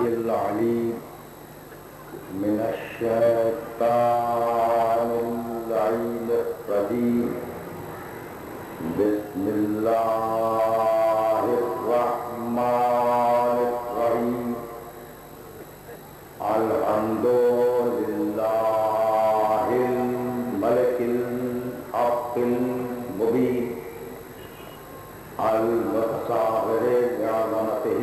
العليم من الشيطان اللعين الرجيم بسم الله الرحمن الرحيم الحمد لله الملك الحق المبين المتصابر بعظمته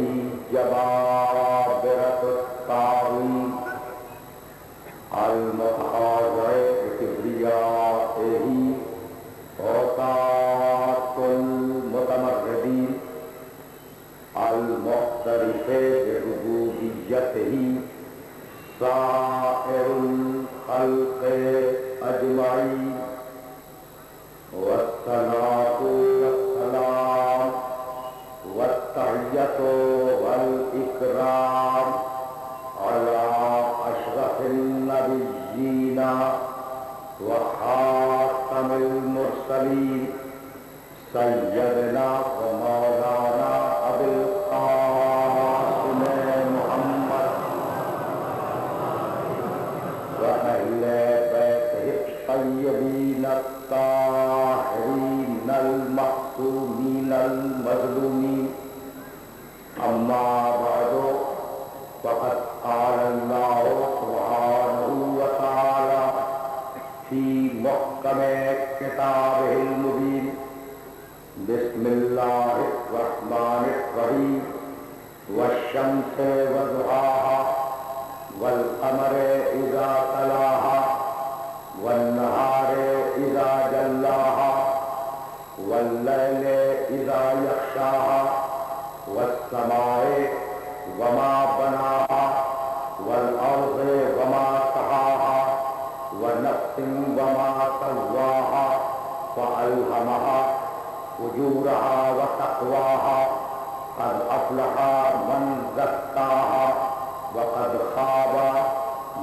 جبابرة الطاغين المتحاضر بكبريائه عصاة المتمردين المعترف بربوبيته سائر الخلق أجمعين والصلاة والسلام والتحية والإكرام على أشرف النبيين وخاتم المرسلين سيدنا ومولانا أبي القاسم محمد وأهل بيته الطيبين الطاهرين المعصومين المظلومين أما بعد فقد قال الله سبحانه وتعالى في محكم كتابه المبين بسم الله الرحمن الرحيم والشمس وضحاها والقمر إذا تلاها والنهار إذا جلاها والليل إذا يغشاها والسماء وما بناها والأرض وما طحاها ونفس وما سواها فألهمها فجورها وتقواها قد أفلح من زكاها وقد خاب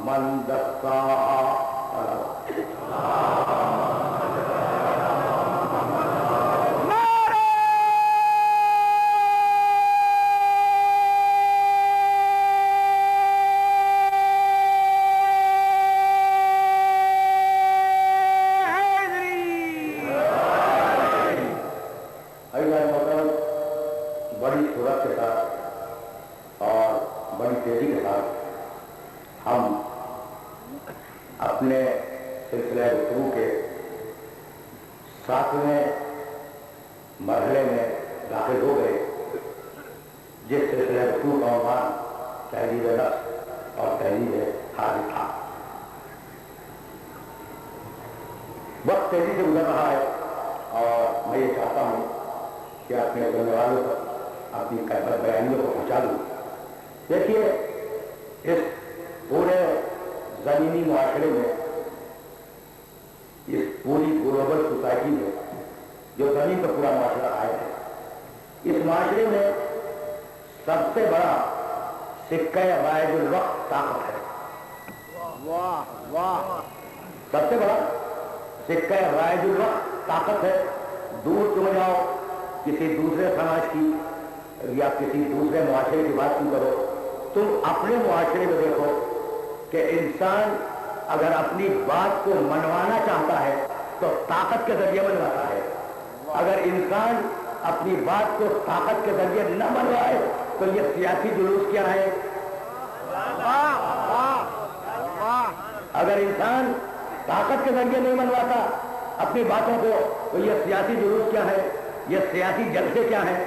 من دساها. بڑی صورت کے ساتھ اور بڑی تیزی کے ساتھ ہم اپنے سلسلہ گفتگو کے 7ویں مرحلے میں داخل ہو گئے، جس سلسلہ گفتگو کا عنوان تہذیب نفس اور تہذیب حال تھا۔ وقت تیزی سے گزر رہا ہے اور میں یہ چاہتا ہوں کہ اپنے سننے والوں تک اپنی بیانیوں کو پہنچا دوں۔ دیکھیے، اس پورے زمینی معاشرے میں، اس پوری گلوبل سوسائٹی میں جو زمین کا پورا معاشرہ آیا ہے، اس معاشرے میں سب سے بڑا سکہ رائج الوقت طاقت ہے۔ سب سے بڑا سکہ رائج الوقت طاقت ہے۔ دور چلے جاؤ، کسی دوسرے سماج کی یا کسی دوسرے معاشرے کی بات نہیں کرو، تم اپنے معاشرے میں دیکھو کہ انسان اگر اپنی بات کو منوانا چاہتا ہے تو طاقت کے ذریعے منواتا ہے۔ اگر انسان اپنی بات کو طاقت کے ذریعے نہ منوائے تو یہ سیاسی جلوس کیا ہے؟ اگر انسان طاقت کے ذریعے نہیں منواتا اپنی باتوں کو تو یہ سیاسی جلوس کیا ہے؟ یہ سیاسی جلسے کیا ہیں؟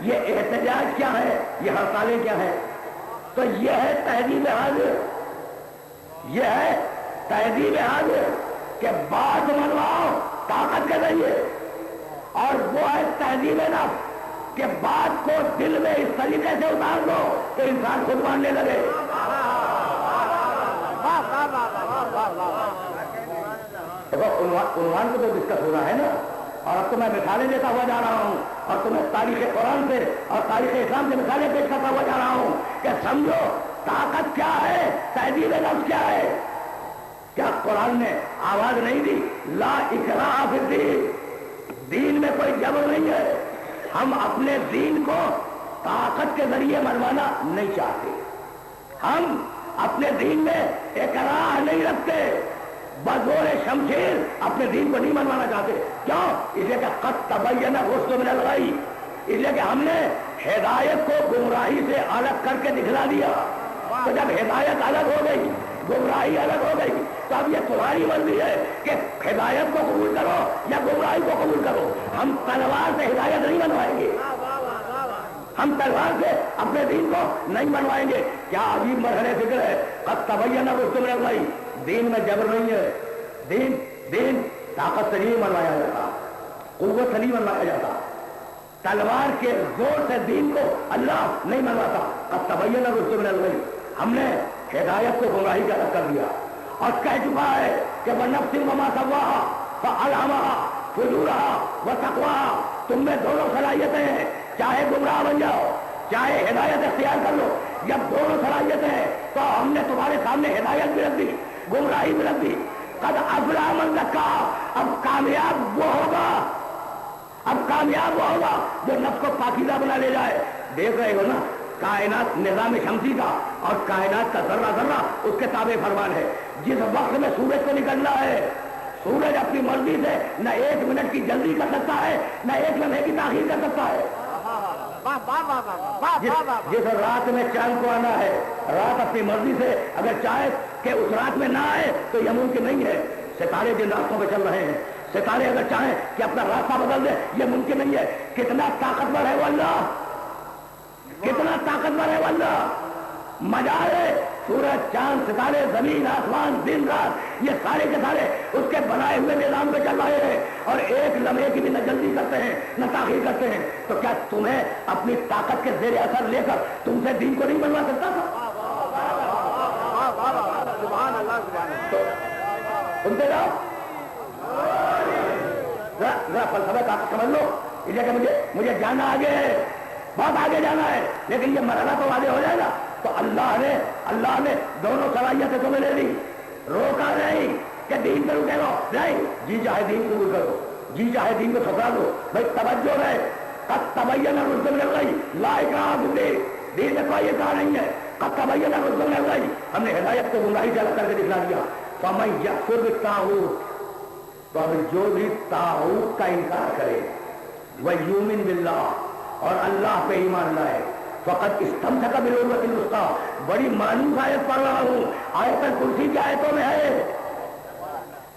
یہ احتجاج کیا ہے؟ یہ ہڑتالیں کیا ہیں؟ تو یہ ہے تہذیب حاضر، یہ ہے تہذیب حاضر کہ بات منواؤ طاقت کے ذریعے، اور وہ ہے تہذیب نفس کہ بات کو دل میں اس طریقے سے اتار دو کہ انسان خود ماننے لگے۔ عنوان کو تو ڈسکس ہو رہا ہے نا، اور اب تو میں مثالیں دیتا ہوا جا رہا ہوں، اور تمہیں تاریخ قرآن سے اور تاریخ اسلام سے مثالیں پیش کرتا ہوا جا رہا ہوں کہ سمجھو طاقت کیا ہے، تہذیب نفس کیا ہے۔ کیا قرآن نے آواز نہیں دی لا اکراہ فی الدین، دین میں کوئی جبر نہیں ہے، ہم اپنے دین کو طاقت کے ذریعے منوانا نہیں چاہتے. ہم اپنے دین میں اکراہ نہیں رکھتے, بزور شمشیر اپنے دین کو نہیں منوانا چاہتے. کیوں؟ اس لیے کہ قد تبین الرشد من الغی, اس لیے کہ ہم نے ہدایت کو گمراہی سے الگ کر کے دکھلا دیا. تو جب ہدایت الگ ہو گئی, گمراہی الگ ہو گئی, تو اب یہ تمہاری مرضی ہے کہ ہدایت کو قبول کرو یا گمراہی کو قبول کرو. ہم تلوار سے ہدایت نہیں منوائیں گے, ہم تلوار سے اپنے دین کو نہیں منوائیں گے. کیا عجیب مرحلے فکر ہے. قد تبین الرشد من الغی, دین میں جبر نہیں ہے. دین طاقت سے نہیں منوایا جاتا, قوت سے نہیں منوایا جاتا, تلوار کے زور سے دین کو اللہ نہیں منواتا. قد تبین الرشد من الغی, ہم نے ہدایت کو گمراہی کا الگ کر دیا اور کہہ چکا ہے کہ وَنَفْسٍ وَمَا سَوَّاهَا فَأَلْهَمَهَا فُجُورَهَا وَتَقْوَاهَا. تم میں دونوں صلاحیتیں ہیں, چاہے گمراہ بن جاؤ چاہے ہدایت اختیار کر لو. جب دونوں صلاحیتیں ہیں تو ہم نے تمہارے سامنے ہدایت بھی رکھ دی, گمراہی بھی رکھ دی. قد افلح من زکاہا, اب کامیاب وہ ہوگا, اب کامیاب وہ ہوگا جو نفس کو پاکیزہ بنا لے جائے. دیکھ رہے ہو نا کائنات, نظام شمسی کا اور کائنات کا ذرہ ذرہ اس کے تابع فرمان ہے. جس وقت میں سورج کو نکلنا ہے, سورج اپنی مرضی سے نہ 1 منٹ کی جلدی کر سکتا ہے نہ 1 لمحے کی تاخیر کر سکتا ہے. جس رات میں چاند کو آنا ہے, رات اپنی مرضی سے اگر چاہے کہ اس رات میں نہ آئے تو یہ ممکن نہیں ہے. ستارے جن راستوں پہ چل رہے ہیں, ستارے اگر چاہیں کہ اپنا راستہ بدل دے, یہ ممکن نہیں ہے. کتنا طاقتور ہے وہ اللہ, کتنا طاقتور ہے وہ اللہ. مزہ ہے سورج چاند ستارے زمین آسمان دن رات یہ سارے کے سارے اس کے بنائے ہوئے نظام پہ چل رہے ہیں اور 1 لمحے کی بھی نہ جلدی کرتے ہیں نہ تاخیر کرتے ہیں. تو کیا تمہیں اپنی طاقت کے زیر اثر لے کر تم سے دین کو نہیں بنوا سکتا تھا؟ سنتے جاؤ, ذرا فلسفہ طاقت سمجھ لو. اس لیے کہ مجھے جانا آگے ہے, بہت آگے جانا ہے, لیکن یہ مرحلہ تو واضح ہو جائے گا. تو اللہ نے دونوں صلاحیتیں تمہیں لے لی, روکا نہیں کہ دین پہ رکے رہو, نہیں, جی چاہے دین قبول کرو, جی چاہے دین کو ٹھکرا دو. بھائی توجہ رہے, قد تبین الرشد من الغی لا اکراہ فی الدین, دین میں کوئی اکراہ نہیں ہے. قد تبین الرشد من الغی, ہم نے ہدایت کو گمراہی سے الگ کر کے دکھلا دیا. فمن یکفر بالطاغوت, تو اب جو بھی طاغوت کا انکار کرے, ویؤمن باللہ, اور اللہ پہ ایمان لائے, فقط استمسک بالعروۃ الوثقی. بڑی معلوم آیت پڑھ رہا ہوں, آیت کرسی کی آیتوں میں ہے,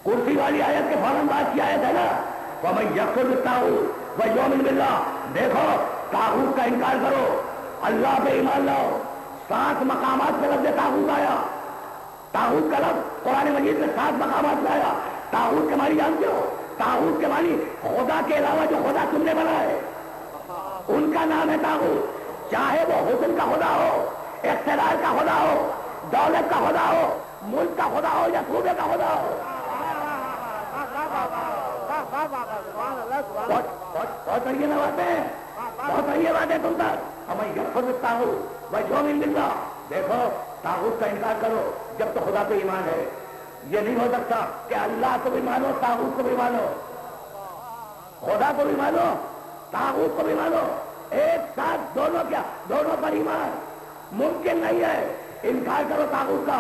کرسی والی آیت کے فوراً بعد کی آیت ہے نا. فمن یکفر بالطاغوت ویؤمن باللہ, دیکھو طاغوت کا انکار کرو, اللہ پہ ایمان لاؤ. 7 مقامات پہ لفظ طاغوت آیا, طاغوت کا لفظ قرآن مجید میں 7 مقامات پہ آیا. طاغوت کے معنی جانتے ہو؟ طاغوت کے معنی خدا کے علاوہ جو خدا تم نے بنایا ہے ان کا نام ہے طاغوت. چاہے وہ حکم کا خدا ہو, اقتدار کا خدا ہو, دولت کا خدا ہو, ملک کا خدا ہو یا صوبے کا خدا ہو. بہت بڑی باتیں ہیں, بہت بڑی باتیں تم تک. ہمیں یکفر بالطاغوت ویؤمن باللہ, دیکھو طاغوت کا انکار کرو جب تو خدا پہ ایمان ہے. یہ نہیں ہو سکتا کہ اللہ کو بھی مانو طاغوت کو بھی مانو, خدا کو بھی مانو طاغوت کو بھی مانو, ایک ساتھ دونوں پر ایمان ممکن نہیں ہے. انکار کرو طاغوت کا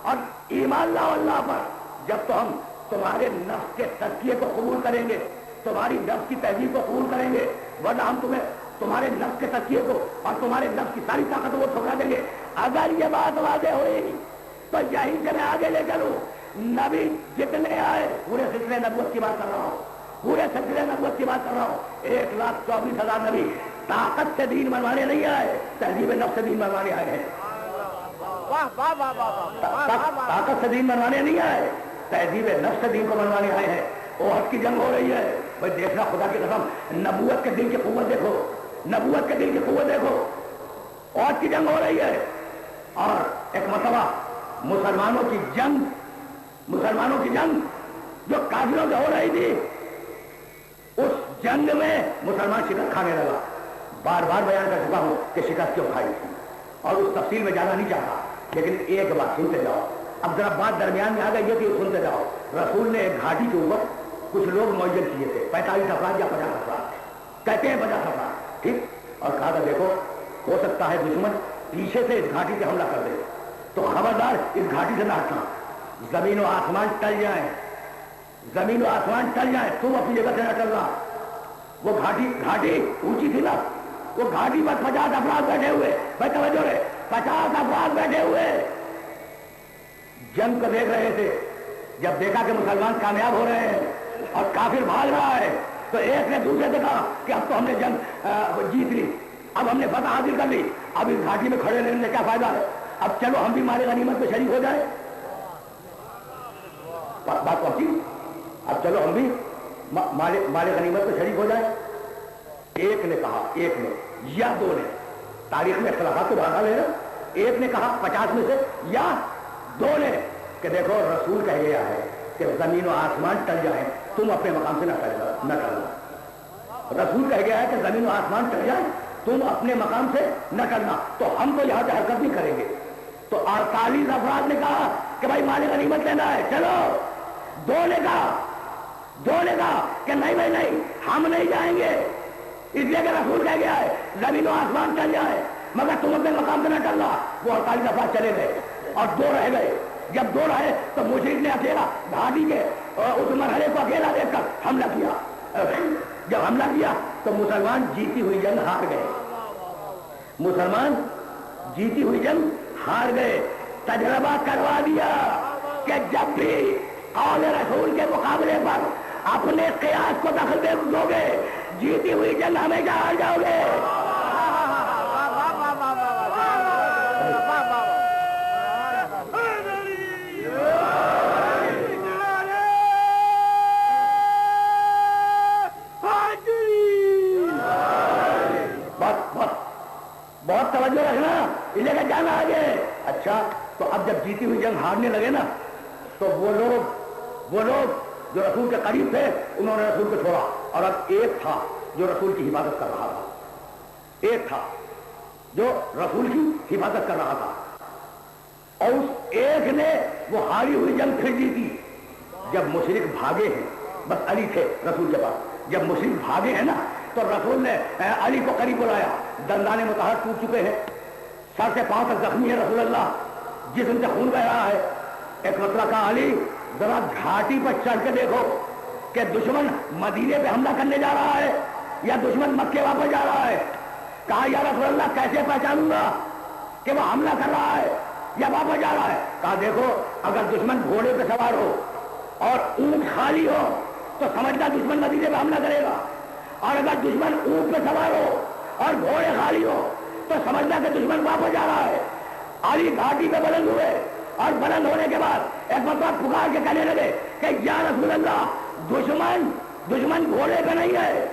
اور ایمان لاؤ اللہ پر. جب تو ہم تمہارے نفس کے تزکیے کو قبول کریں گے, تمہاری نفس کی تہذیب کو قبول کریں گے, ورنہ ہم تمہارے نفس کے تزکیے کو اور تمہارے نفس کی ساری طاقت کو ٹھکرا دیں گے. اگر یہ بات واضح ہوئی تو یہیں سے میں آگے لے چلوں. نبی جتنے آئے, پورے سلسلے نبوت کی بات کر رہا ہوں, پورے سلسلے نبوت کی بات کر رہا ہوں. 1,24,000 نبی طاقت سے دین منوانے نہیں آئے, تہذیب نفس سے دین منوانے آئے ہیں. طاقت سے دین منوانے نہیں آئے, تہذیب نفس سے دین کو منوانے آئے ہیں. احد کی جنگ ہو رہی ہے, بھائی دیکھنا خدا کی قسم, نبوت کے دل کی قوت دیکھو, نبوت کے دل کی قوت دیکھو. احد کی جنگ ہو رہی ہے اور ایک مرتبہ مسلمانوں کی جنگ جو کافروں سے ہو رہی تھی, اس جنگ میں مسلمان شکست کھانے لگا. بار بار بیان کر چکا ہوں کہ شکست کیوں کھائی تھی اور اس تفصیل میں جانا نہیں چاہتا, لیکن ایک بات سنتے جاؤ. اب ذرا بات درمیان میں آ گئی ہے کہ سنتے جاؤ. رسول نے ایک گھاٹی کے اوپر کچھ لوگ معین کیے تھے, 45 افراد یا 50 افراد, کہتے ہیں 50 افراد, ٹھیک, اور کہا تھا دیکھو ہو سکتا ہے دشمن پیچھے سے اس گھاٹی سے حملہ کر دے، تو خبردار اس گھاٹی سے نہ ہٹنا، زمین و آسمان ٹل جائیں، زمین و آسمان ٹل جائیں، تم اپنی جگہ سے نہ ٹلنا۔ وہ گھاٹی اونچی تھی نا، وہ گھاٹی پر 50 افراد بیٹھے ہوئے، بھائی توجہ رہے، 50 افراد بیٹھے ہوئے جنگ کو دیکھ رہے تھے۔ جب دیکھا کہ مسلمان کامیاب ہو رہے ہیں اور کافر بھاگ رہا ہے، تو ایک نے دوسرے سے کہا کہ اب تو ہم نے جنگ جیت لی، اب ہم نے فتح حاصل کر لی، اب اس گھاٹی میں کھڑے رہنے سے کیا فائدہ ہے، اب چلو ہم بھی مال غنیمت میں شریک ہو جائیں۔ بات پہنچی، اب چلو ہم بھی مال غنیمت میں شریک ہو جائیں۔ ایک نے کہا، ایک نے یا دو نے، تاریخ میں اختلافات تو بڑھا لے رہا، ایک نے کہا 50 میں سے یا دو نے کہ دیکھو رسول کہہ گیا ہے کہ زمین و آسمان ٹل جائیں، تم اپنے مقام سے نہ ٹلنا۔ رسول کہہ گیا ہے کہ زمین و آسمان ٹل جائیں، تم اپنے مقام سے نہ ٹلنا، تو ہم تو یہاں سے حرکت نہیں کریں گے۔ تو 48 افراد نے کہا کہ بھائی مال غنیمت لینا ہے، چلو۔ دو نے کہا کہ نہیں بھائی نہیں، ہم نہیں جائیں گے، اس لیے کہ رسول کہہ گیا ہے زمین و آسمان ٹل جائے مگر تم اپنے مقام سے نہ ٹلنا۔ وہ 48 افراد چلے گئے اور دو رہ گئے۔ جب دو رہے تو مشرک نے اکیلا گھاٹی کے اس مرحلے کو اکیلا دیکھ کر حملہ کیا۔ جب حملہ کیا تو مسلمان جیتی ہوئی جنگ ہار گئے، مسلمان جیتی ہوئی جنگ ہار گئے۔ تجربہ کروا دیا کہ جب بھی قول رسول کے مقابلے پر اپنے قیاس کو دخل دو گے، جیتی ہوئی جنگ ہمیشہ ہار جاؤ گے۔ بہت توجہ رکھنا، اس لیے کہ جانا آگے۔ اچھا، تو اب جب جیتی ہوئی جنگ ہارنے لگے نا، تو وہ لوگ جو رسول کے قریب تھے انہوں نے رسول کو چھوڑا، اور اب ایک تھا جو رسول کی حفاظت کر رہا تھا، ایک تھا جو رسول کی حفاظت کر رہا تھا، اور اس ایک نے وہ ہاری ہوئی جنگ پھر جیتی۔ جب مشرک بھاگے ہیں، بس علی تھے رسول کے پاس، جب مشرک بھاگے ہیں نا تو رسول نے علی کو قریب بلایا، دندان مطہر ٹوٹ چکے ہیں، سر سے پاؤں تک زخمی ہے رسول اللہ، جسم سے خون بہ رہا ہے۔ ایک مرتبہ کہا علی ذرا گھاٹی پر چڑھ کے دیکھو کہ دشمن مدینے پہ حملہ کرنے جا رہا ہے یا دشمن مکے واپس جا رہا ہے۔ کہا یا رسول اللہ کیسے پہچانوں گا کہ وہ حملہ کر رہا ہے یا واپس جا رہا ہے؟ کہا دیکھو اگر دشمن گھوڑے پہ سوار ہو اور اونٹ خالی ہو تو سمجھنا دشمن مدینے پہ حملہ کرے گا، اور اگر دشمن اونٹ پہ سوار ہو اور گھوڑے خالی ہو تو سمجھنا کہ دشمن واپس جا رہا ہے۔ علی گھاٹی پہ بلند ہوئے، اور بلند ہونے کے بعد ایک مرتبہ پکار کے کہنے لگے کہ یا رسول اللہ دشمن گھوڑے پہ نہیں ہے،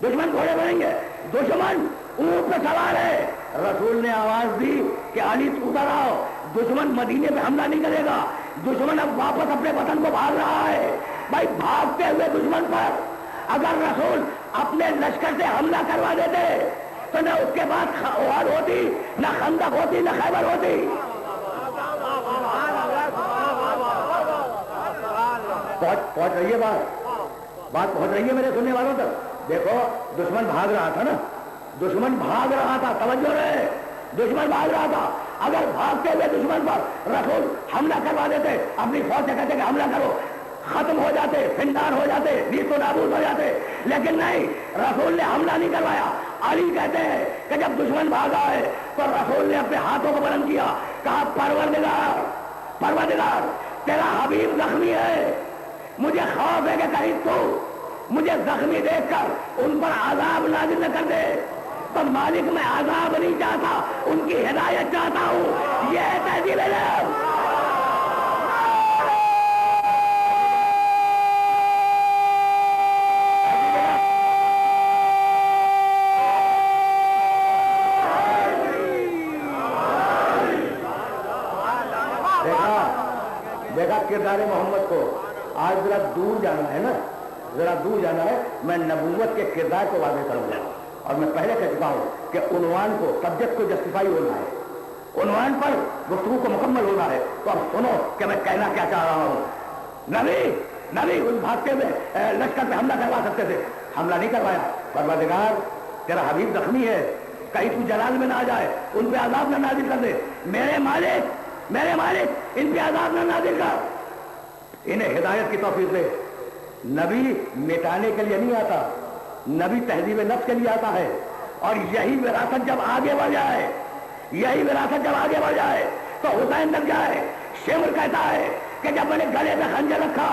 دشمن گھوڑے پہ نہیں ہے، دشمن اونٹ پہ سوار ہے۔ رسول نے آواز دی کہ علی اتر آؤ، دشمن مدینے پہ حملہ نہیں کرے گا، دشمن اب واپس اپنے وطن کو بھاگ رہا ہے۔ بھائی بھاگتے ہوئے دشمن پر اگر رسول اپنے لشکر سے حملہ کروا دیتے تو نہ اس کے بعد احد ہوتی، نہ خندق ہوتی، نہ خیبر ہوتی۔ پہنچ رہی ہے بات پہنچ رہی ہے میرے سننے والوں تک؟ دیکھو دشمن بھاگ رہا تھا نا، دشمن بھاگ رہا تھا، توجہ رہے، دشمن بھاگ رہا تھا۔ اگر بھاگتے ہوئے دشمن پر رسول حملہ کروا دیتے، اپنی فوج سے کہتے کہ حملہ کرو، ختم ہو جاتے، فنڈار ہو جاتے، نیست و نابود ہو جاتے، لیکن نہیں، رسول نے حملہ نہیں کروایا۔ علی کہتے ہیں کہ جب دشمن بھاگا ہے تو رسول نے اپنے ہاتھوں کو بلند کیا، کہا پروردگار تیرا حبیب زخمی ہے، مجھے خوف ہے کہ کہیں تو مجھے زخمی دیکھ کر ان پر عذاب نازل نہ کر دے۔ تو مالک میں عذاب نہیں چاہتا، ان کی ہدایت چاہتا ہوں، یہ ہے تہذیب علم۔ دیکھا کردار محمد کو، آج ذرا دور جانا ہے نا، ذرا دور جانا ہے، میں نبوت کے کردار کو واضح کروں گا، اور میں پہلے کہہ چکا ہوں کہ عنوان کو، سبجیکٹ کو جسٹیفائی ہونا ہے، عنوان پر گفتگو کو مکمل ہونا ہے۔ تو اب سنو کہ میں کہنا کیا چاہ رہا ہوں۔ نبی اس بھاگتے ہوئے لشکر پہ حملہ کروا سکتے تھے، حملہ نہیں کروایا۔ پروردگار تیرا حبیب زخمی ہے، کہیں تو جلال میں نہ آ جائے، ان پہ عذاب نہ نازل کر دے، میرے مالک ان پہ عذاب نہ نازل کر، انہیں ہدایت کی توفیق دے۔ نبی مٹانے کے لیے نہیں آتا، نبی تہذیب نفس کے لیے آتا ہے، اور یہی وراثت جب آگے بڑھ جائے تو حسین لگ جائے۔ شمر کہتا ہے کہ جب میں نے گلے میں خنجر رکھا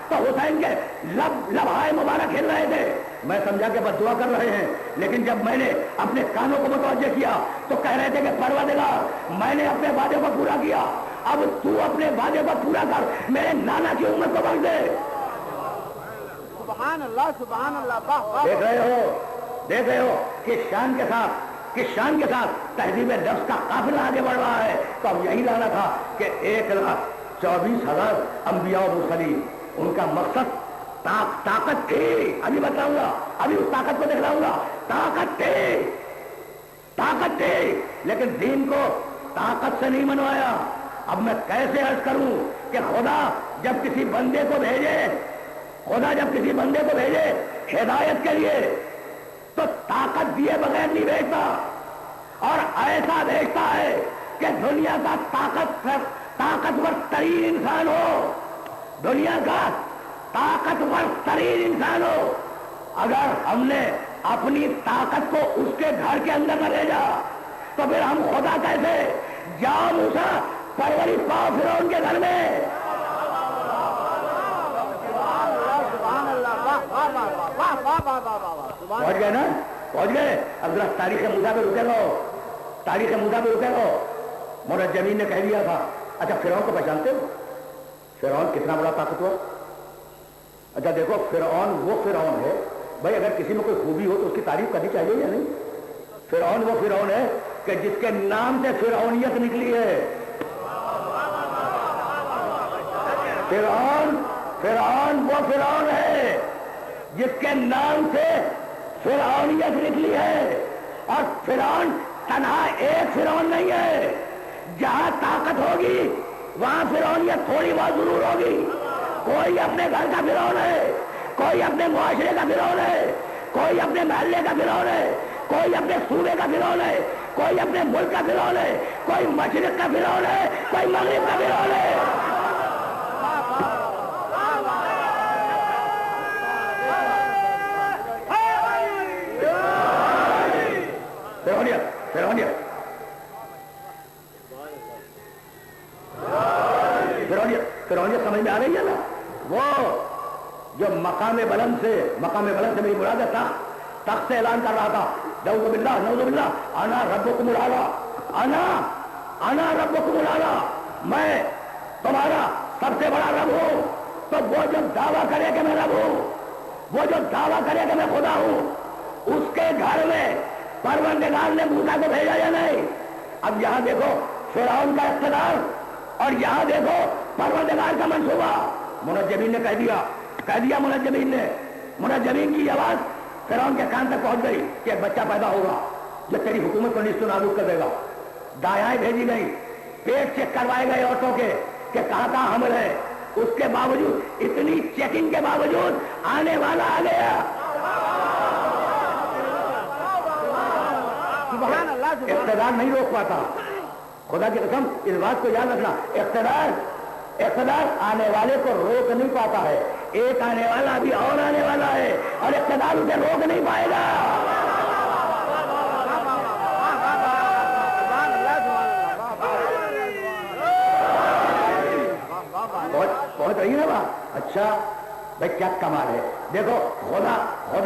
تو حسین کے لبہائے مبارک ہل رہے تھے، میں سمجھا کہ بد دعا کر رہے ہیں، لیکن جب میں نے اپنے کانوں کو متوجہ کیا تو کہہ رہے تھے کہ پروردگار میں نے اپنے وعدے کو پورا کیا، اب تو اپنے وعدے کو پورا کر، میرے نانا کی امت کو بخش دے۔ سبحان اللہ دیکھ رہے ہو کس شان کے ساتھ تہذیب نفس کا قافلہ آگے بڑھ رہا ہے۔ تو اب یہی لانا تھا کہ 1,24,000 انبیاء و مرسلین، ان کا مقصد طاقت تھی، ابھی بتاؤں گا، ابھی اس طاقت کو دکھلاؤں گا، طاقت تھی، لیکن دین کو طاقت سے نہیں منوایا۔ اب میں کیسے عرض کروں کہ خدا جب کسی بندے کو بھیجے ہدایت کے لیے تو طاقت دیے بغیر نہیں بھیجتا، اور ایسا بھیجتا ہے کہ دنیا کا طاقتور ترین انسان ہو، دنیا کا طاقتور ترین انسان ہو، اگر ہم نے اپنی طاقت کو اس کے گھر کے اندر نہ بھیجا تو پھر ہم خدا کیسے؟ جاؤ موسیٰ پرورش پاؤ فرعون کے گھر میں۔ پہنچ گئے نا؟ پہنچ گئے؟ اب ذرا تاریخ موسیٰ پہ رکے گو۔ مرجمین نے کہہ دیا تھا، اچھا فرعون کو پہچانتے ہو؟ فرعون کتنا بڑا طاقتور؟ اچھا دیکھو، فرعون وہ فرعون ہے، بھائی اگر کسی میں کوئی خوبی ہو تو اس کی تعریف کرنی چاہیے یا نہیں؟ فرعون وہ فرعون ہے کہ جس کے نام سے فرعونیت نکلی ہے۔ فرعون وہ فرعون ہے جس کے نام سے فرعونیت نکلی ہے، اور فرعون تنہا ایک فرعون نہیں ہے، جہاں طاقت ہوگی وہاں فرعونیت تھوڑی بہت ضرور ہوگی۔ کوئی اپنے گھر کا فرعون ہے، کوئی اپنے معاشرے کا فرعون ہے، کوئی اپنے محلے کا فرعون ہے، کوئی اپنے صوبے کا فرعون ہے، کوئی اپنے ملک کا فرعون ہے، کوئی مشرق کا فرعون ہے، کوئی مغرب کا فرعون ہے۔ فرعونیت سمجھ میں آ رہی ہے نا؟ وہ جو مقام بلند سے میری مراد ہے تخت سے اعلان کر رہا تھا، نعوذ باللہ، انا ربکم الاعلی، میں تمہارا سب سے بڑا رب ہوں۔ تو وہ جو دعویٰ کرے کہ میں رب ہوں، وہ جو دعویٰ کرے کہ میں خدا ہوں، اس کے گھر میں پروردگار نے موسیٰ کو بھیجا یا نہیں؟ اب یہاں دیکھو فرعون کا اقتدار، اور یہاں دیکھو پروردگار کا منصوبہ۔ منجمین نے کہہ دیا منجمین کی آواز فرعون کے کان تک پہنچ گئی کہ ایک بچہ پیدا ہوگا جو تیری حکومت کو نیست و نابود کر دے گا۔ دایائیں بھیجی گئی، پیٹ چیک کروائے گئے عورتوں کے کہ کہاں حمل ہے، اس کے باوجود، اتنی چیکنگ کے باوجود آنے والا آ گیا۔ اقتدار نہیں روک پاتا، خدا کی قسم اس بات کو یاد رکھنا، اقتدار آنے والے کو روک نہیں پاتا ہے، ایک آنے والا ابھی اور آنے والا ہے، اور اقتدار اسے روک نہیں پائے گا۔ پہنچ رہی ہے نا بات؟ اچھا بھائی کیا کمال ہے، دیکھو خدا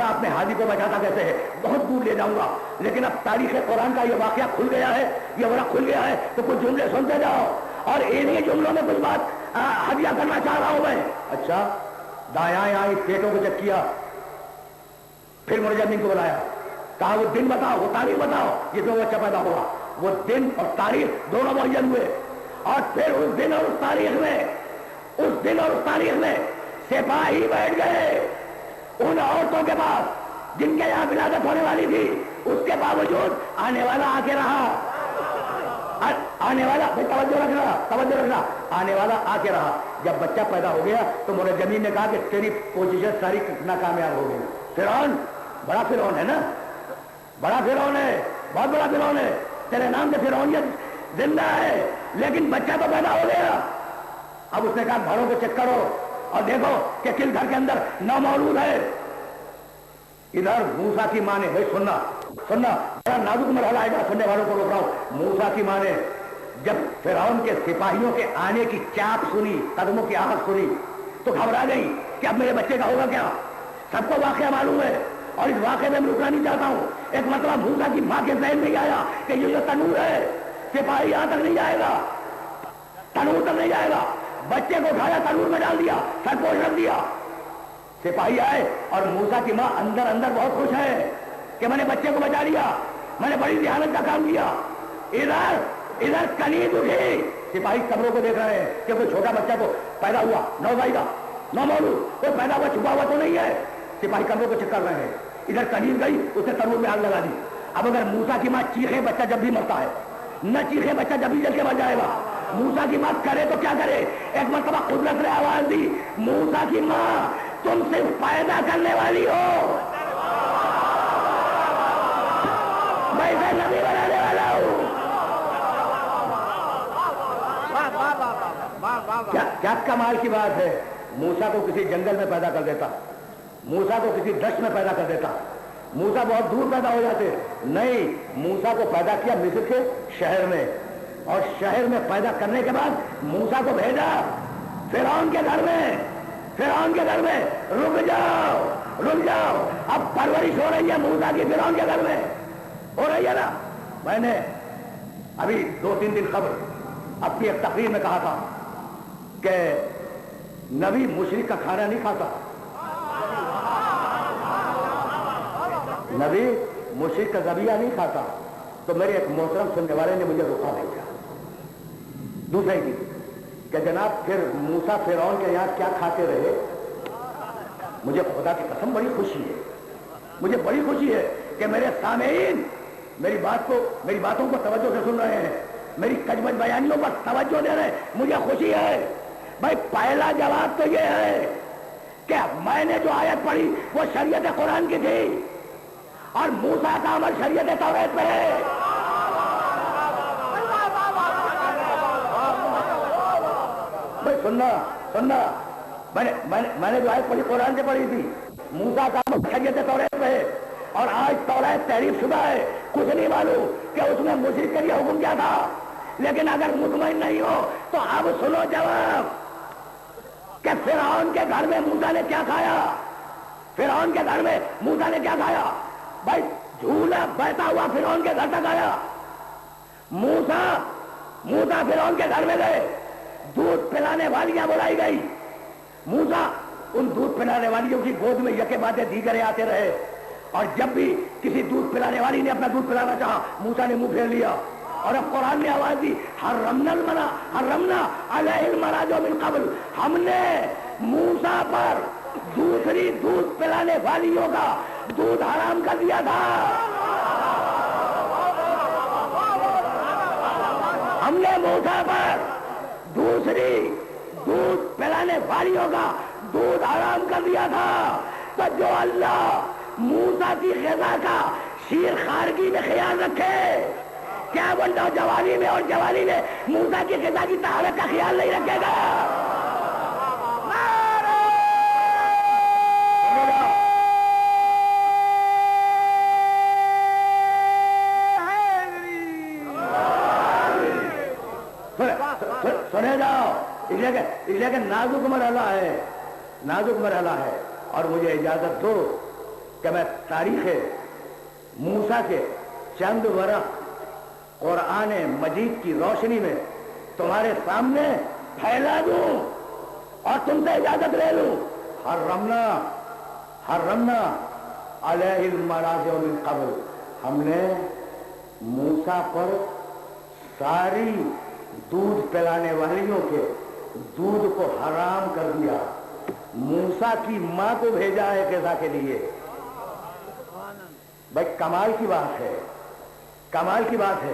اپنے ہادی کو بچاتا کیسے ہے، بہت دور لے جاؤں گا، لیکن اب تاریخ قرآن کا یہ واقعہ کھل گیا ہے، یہ ورق کھل گیا ہے، تو کچھ جملے سنتے جاؤ، اور انہی جملوں میں کچھ بات ہدیہ کرنا چاہ رہا ہوں میں۔ اچھا دایائیں آئی، پیٹوں کو چیک کیا، پھر مرجمین کو بلایا، کہا وہ دن بتاؤ، وہ تاریخ بتاؤ جس میں وہ بچہ پیدا ہوگا۔ وہ دن اور تاریخ دونوں معین ہوئے، اور پھر اس دن اور اس تاریخ میں سپاہی بیٹھ گئے ان عورتوں کے پاس جن کے یہاں ولادت ہونے والی تھی، اس کے باوجود آنے والا آ کے رہا، آنے والا توجہ رکھنا، آنے والا آ کے رہا۔ جب بچہ پیدا ہو گیا تو منجمین نے کہا کہ تیری کوششیں ساری ناکامیاب ہو گئی۔ فرعون بڑا فرعون ہے نا، بڑا فرعون ہے، بہت بڑا فرعون ہے، تیرے نام سے فرعونیت زندہ ہے، لیکن بچہ تو پیدا ہو گیا۔ اب اس نے کہا گھروں کو چیک کرو اور دیکھو کہ کس گھر کے اندر نومولود ہے۔ ادھر موسیٰ کی ماں نے، سننا بڑا نازک مرحلہ ہے، سننے والوں کو روک رہا ہوں۔ موسیٰ کی ماں نے جب فرعون کے سپاہیوں کے آنے کی چاپ سنی، قدموں کی آہٹ سنی، تو گھبرا گئی کہ اب میرے بچے کا ہوگا کیا۔ سب کو واقعہ معلوم ہے اور اس واقعے میں رکنا نہیں چاہتا ہوں۔ ایک مرتبہ موسیٰ کی ماں کے ذہن میں آیا کہ یہ جو تنور ہے، سپاہی یہاں تک نہیں جائے گا، تنور تک نہیں جائے گا۔ بچے کو اٹھایا، تنور میں ڈال دیا، سر پوش رکھ دیا۔ سپاہی آئے اور موسیٰ کی ماں اندر اندر بہت خوش ہے کہ میں نے بچے کو بچا لیا، میں نے بڑی ذہانت کا کام کیا۔ ادھر کنیز اٹھی، سپاہی قبروں کو دیکھ رہے ہیں کہ کوئی چھوٹا بچہ تو پیدا ہوا، نوزائیدہ، نومولود، کوئی پیدا ہوا چھپا ہوا تو نہیں ہے۔ سپاہی قبروں کو چیک کر رہے ہیں۔ ادھر کنیز گئی، اس نے تنور میں آگ لگا دی۔ اب اگر موسیٰ کی ماں چیخے بچہ جب بھی مرتا ہے، نہ چیخے بچہ جب بھی جل کے مر جائے گا۔ موسیٰ کی ماں کرے تو کیا کرے؟ ایک مرتبہ قدرت نے آواز دی، موسیٰ کی ماں تم صرف پیدا کرنے والی ہو، میں اسے نبی بنانے والا ہوں۔ کیا کمال کی بات ہے۔ موسیٰ کو کسی جنگل میں پیدا کر دیتا، موسیٰ کو کسی دشت میں پیدا کر دیتا، موسیٰ بہت دور پیدا ہو جاتے، نہیں، موسیٰ کو پیدا کیا مصر کے شہر میں، اور شہر میں پیدا کرنے کے بعد موسیٰ کو بھیجا فرعون کے گھر میں۔ فرعون کے گھر میں رک جاؤ، اب پرورش ہو رہی ہے موسیٰ کی فرعون کے گھر میں، ہو رہی ہے نا۔ میں نے ابھی 2-3 دن قبل اپنی ایک تقریر میں کہا تھا کہ نبی مشرک کا کھانا نہیں کھاتا، نبی مشرک کا ذبیحہ نہیں کھاتا۔ تو میرے ایک محترم سننے والے نے مجھے روکا نہیں کیا۔ دوسرے کی کہ جناب پھر موسیٰ فرعون کے یہاں کیا کھاتے رہے؟ مجھے خدا کی قسم بڑی خوشی ہے، مجھے بڑی خوشی ہے کہ میرے سامعین میری باتوں کو توجہ سے سن رہے ہیں، میری کجبج بیانیوں پر توجہ دے رہے ہیں، مجھے خوشی ہے۔ بھائی پہلا جواب تو یہ ہے کہ میں نے جو آیت پڑھی وہ شریعت قرآن کی تھی اور موسیٰ کا عمل شریعت توریت پہ ہے۔ بھائی سننا میں نے جو آیت پڑھی قرآن سے پڑھی تھی، موسیٰ کا عمل شریعت توریت پہ ہے، اور آج توریت تحریف شدہ ہے، کچھ نہیں معلوم کہ اس میں مشرک کے لیے حکم کیا تھا۔ لیکن اگر مطمئن نہیں ہو تو اب سنو جواب کہ فرعون کے گھر میں موسیٰ نے کیا کھایا۔ فرعون کے گھر میں موسیٰ نے کیا کھایا؟ بھائی جھولا بہتا ہوا فرعون کے گھر تک آیا۔ موسیٰ فرعون کے گھر میں گئے، دودھ پلانے والیاں بلائی گئی۔ موسیٰ ان دودھ پلانے والیوں کی گود میں یکے بعد دیگرے آتے رہے، اور جب بھی کسی دودھ پلانے والی نے اپنا دودھ پلانا چاہا موسیٰ نے منہ پھیر لیا۔ اور اب قرآن نے آواز دی، حرمنا علیہ المرا جو من قبل، ہم نے موسیٰ پر دوسری دودھ پلانے والیوں کا دودھ حرام کر دیا تھا۔ ہم نے موسیٰ پر دوسری دودھ پلانے والیوں کا دودھ حرام کر دیا تھا۔ تو جو اللہ موسیٰ کی غذا کا شیر خارگی میں خیال رکھے، کیا وہ نوجوانی میں اور جوانی میں موسیٰ کی غذا کی طہارت کا خیال نہیں رکھے گا؟ سنے جاؤ، اس لیے کہ نازک مرحلہ ہے، اور مجھے اجازت دو کہ میں تاریخ موسیٰ کے چند ورق قرآن مجید کی روشنی میں تمہارے سامنے پھیلا دوں اور تم سے اجازت لے لوں۔ حرمنا علیہ المراضع من قبل، ہم نے موسیٰ پر ساری دودھ پلانے والیوں کے دودھ کو حرام کر دیا۔ موسیٰ کی ماں کو بھیجا ہے غذا کے لیے۔ بھائی کمال کی بات ہے،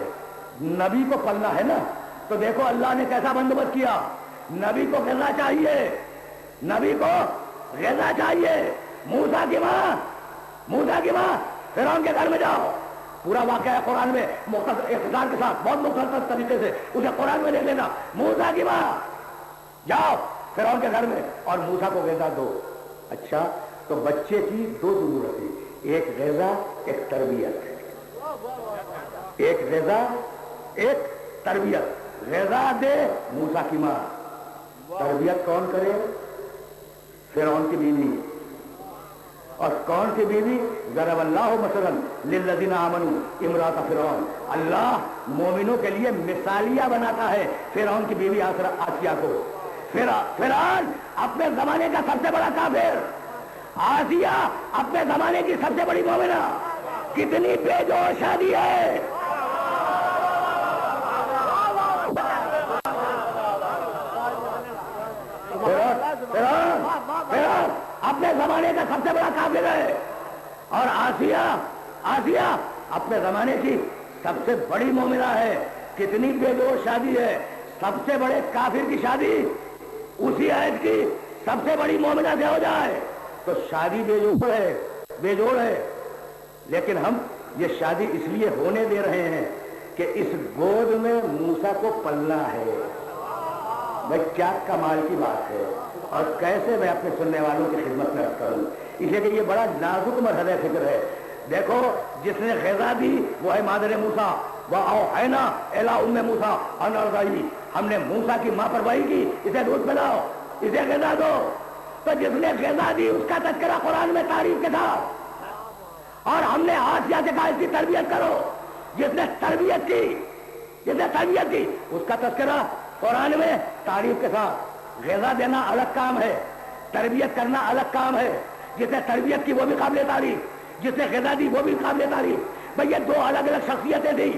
نبی کو پلنا ہے نا، تو دیکھو اللہ نے کیسا بندوبست کیا۔ نبی کو غذا چاہیے، موسیٰ کی ماں فرعون کے گھر میں جاؤ، پورا واقعہ ہے قرآن میں مختصر اختصار کے ساتھ بہت مختصر طریقے سے اسے قرآن میں دیکھ لینا. موسیٰ کی ماں جاؤ فرعون کے گھر میں اور موسیٰ کو غذا دو. اچھا تو بچے کی دو ضرورتیں, ایک غذا ایک تربیت. ایک غذا ایک تربیت. غذا دے موسیٰ کی ماں, تربیت کون کرے؟ فرعون کی بیوی. اور کون سی بیوی؟ ضرب اللہ مثلا للذین آمنوا امرأۃ فرعون. اللہ مومنوں کے لیے مثالیہ بناتا ہے فرعون کی بیوی آسیہ کو. فرعون اپنے زمانے کا سب سے بڑا کافر, آسیہ اپنے زمانے کی سب سے بڑی مومنہ. کتنی بے جوڑ شادی ہے. فرعون اپنے زمانے کا سب سے بڑا کافر ہے اور آسیہ اپنے زمانے کی سب سے بڑی مومنہ ہے. کتنی بے جوڑ شادی ہے. سب سے بڑے کافر کی شادی اسی عہد کی سب سے بڑی مومنہ سے ہو جائے تو شادی بے جوڑ ہے. لیکن ہم یہ شادی اس لیے ہونے دے رہے ہیں کہ اس گود میں موسیٰ کو پلنا ہے. بھائی کیا کمال کی بات ہے اور کیسے میں اپنے سننے والوں کی خدمت میں کروں. اس لیے کہ یہ بڑا نازک مرحلہ فکر ہے. دیکھو جس نے غذا دی وہ ہے مادر موسیٰ. وَأَوْحَيْنَا إِلَىٰ أُمِّ مُوسَىٰ أَنْ أَرْضِعِيهِ. ہم نے موسیٰ کی ماں پروائی کی, اسے دودھ پلاؤ, اسے غذا دو. تو جس نے غذا دی اس کا تذکرہ قرآن میں تعریف کے ساتھ, اور ہم نے آسیہ سے کہا اس کی تربیت کرو. جس نے تربیت کی اس کا تذکرہ قرآن میں تعریف کے ساتھ. غذا دینا الگ کام ہے, تربیت کرنا الگ کام ہے. جس نے تربیت کی وہ بھی قابل تعریف, جس نے غذا دی وہ بھی قابل تعریف. بھئی یہ دو الگ الگ شخصیتیں تھیں.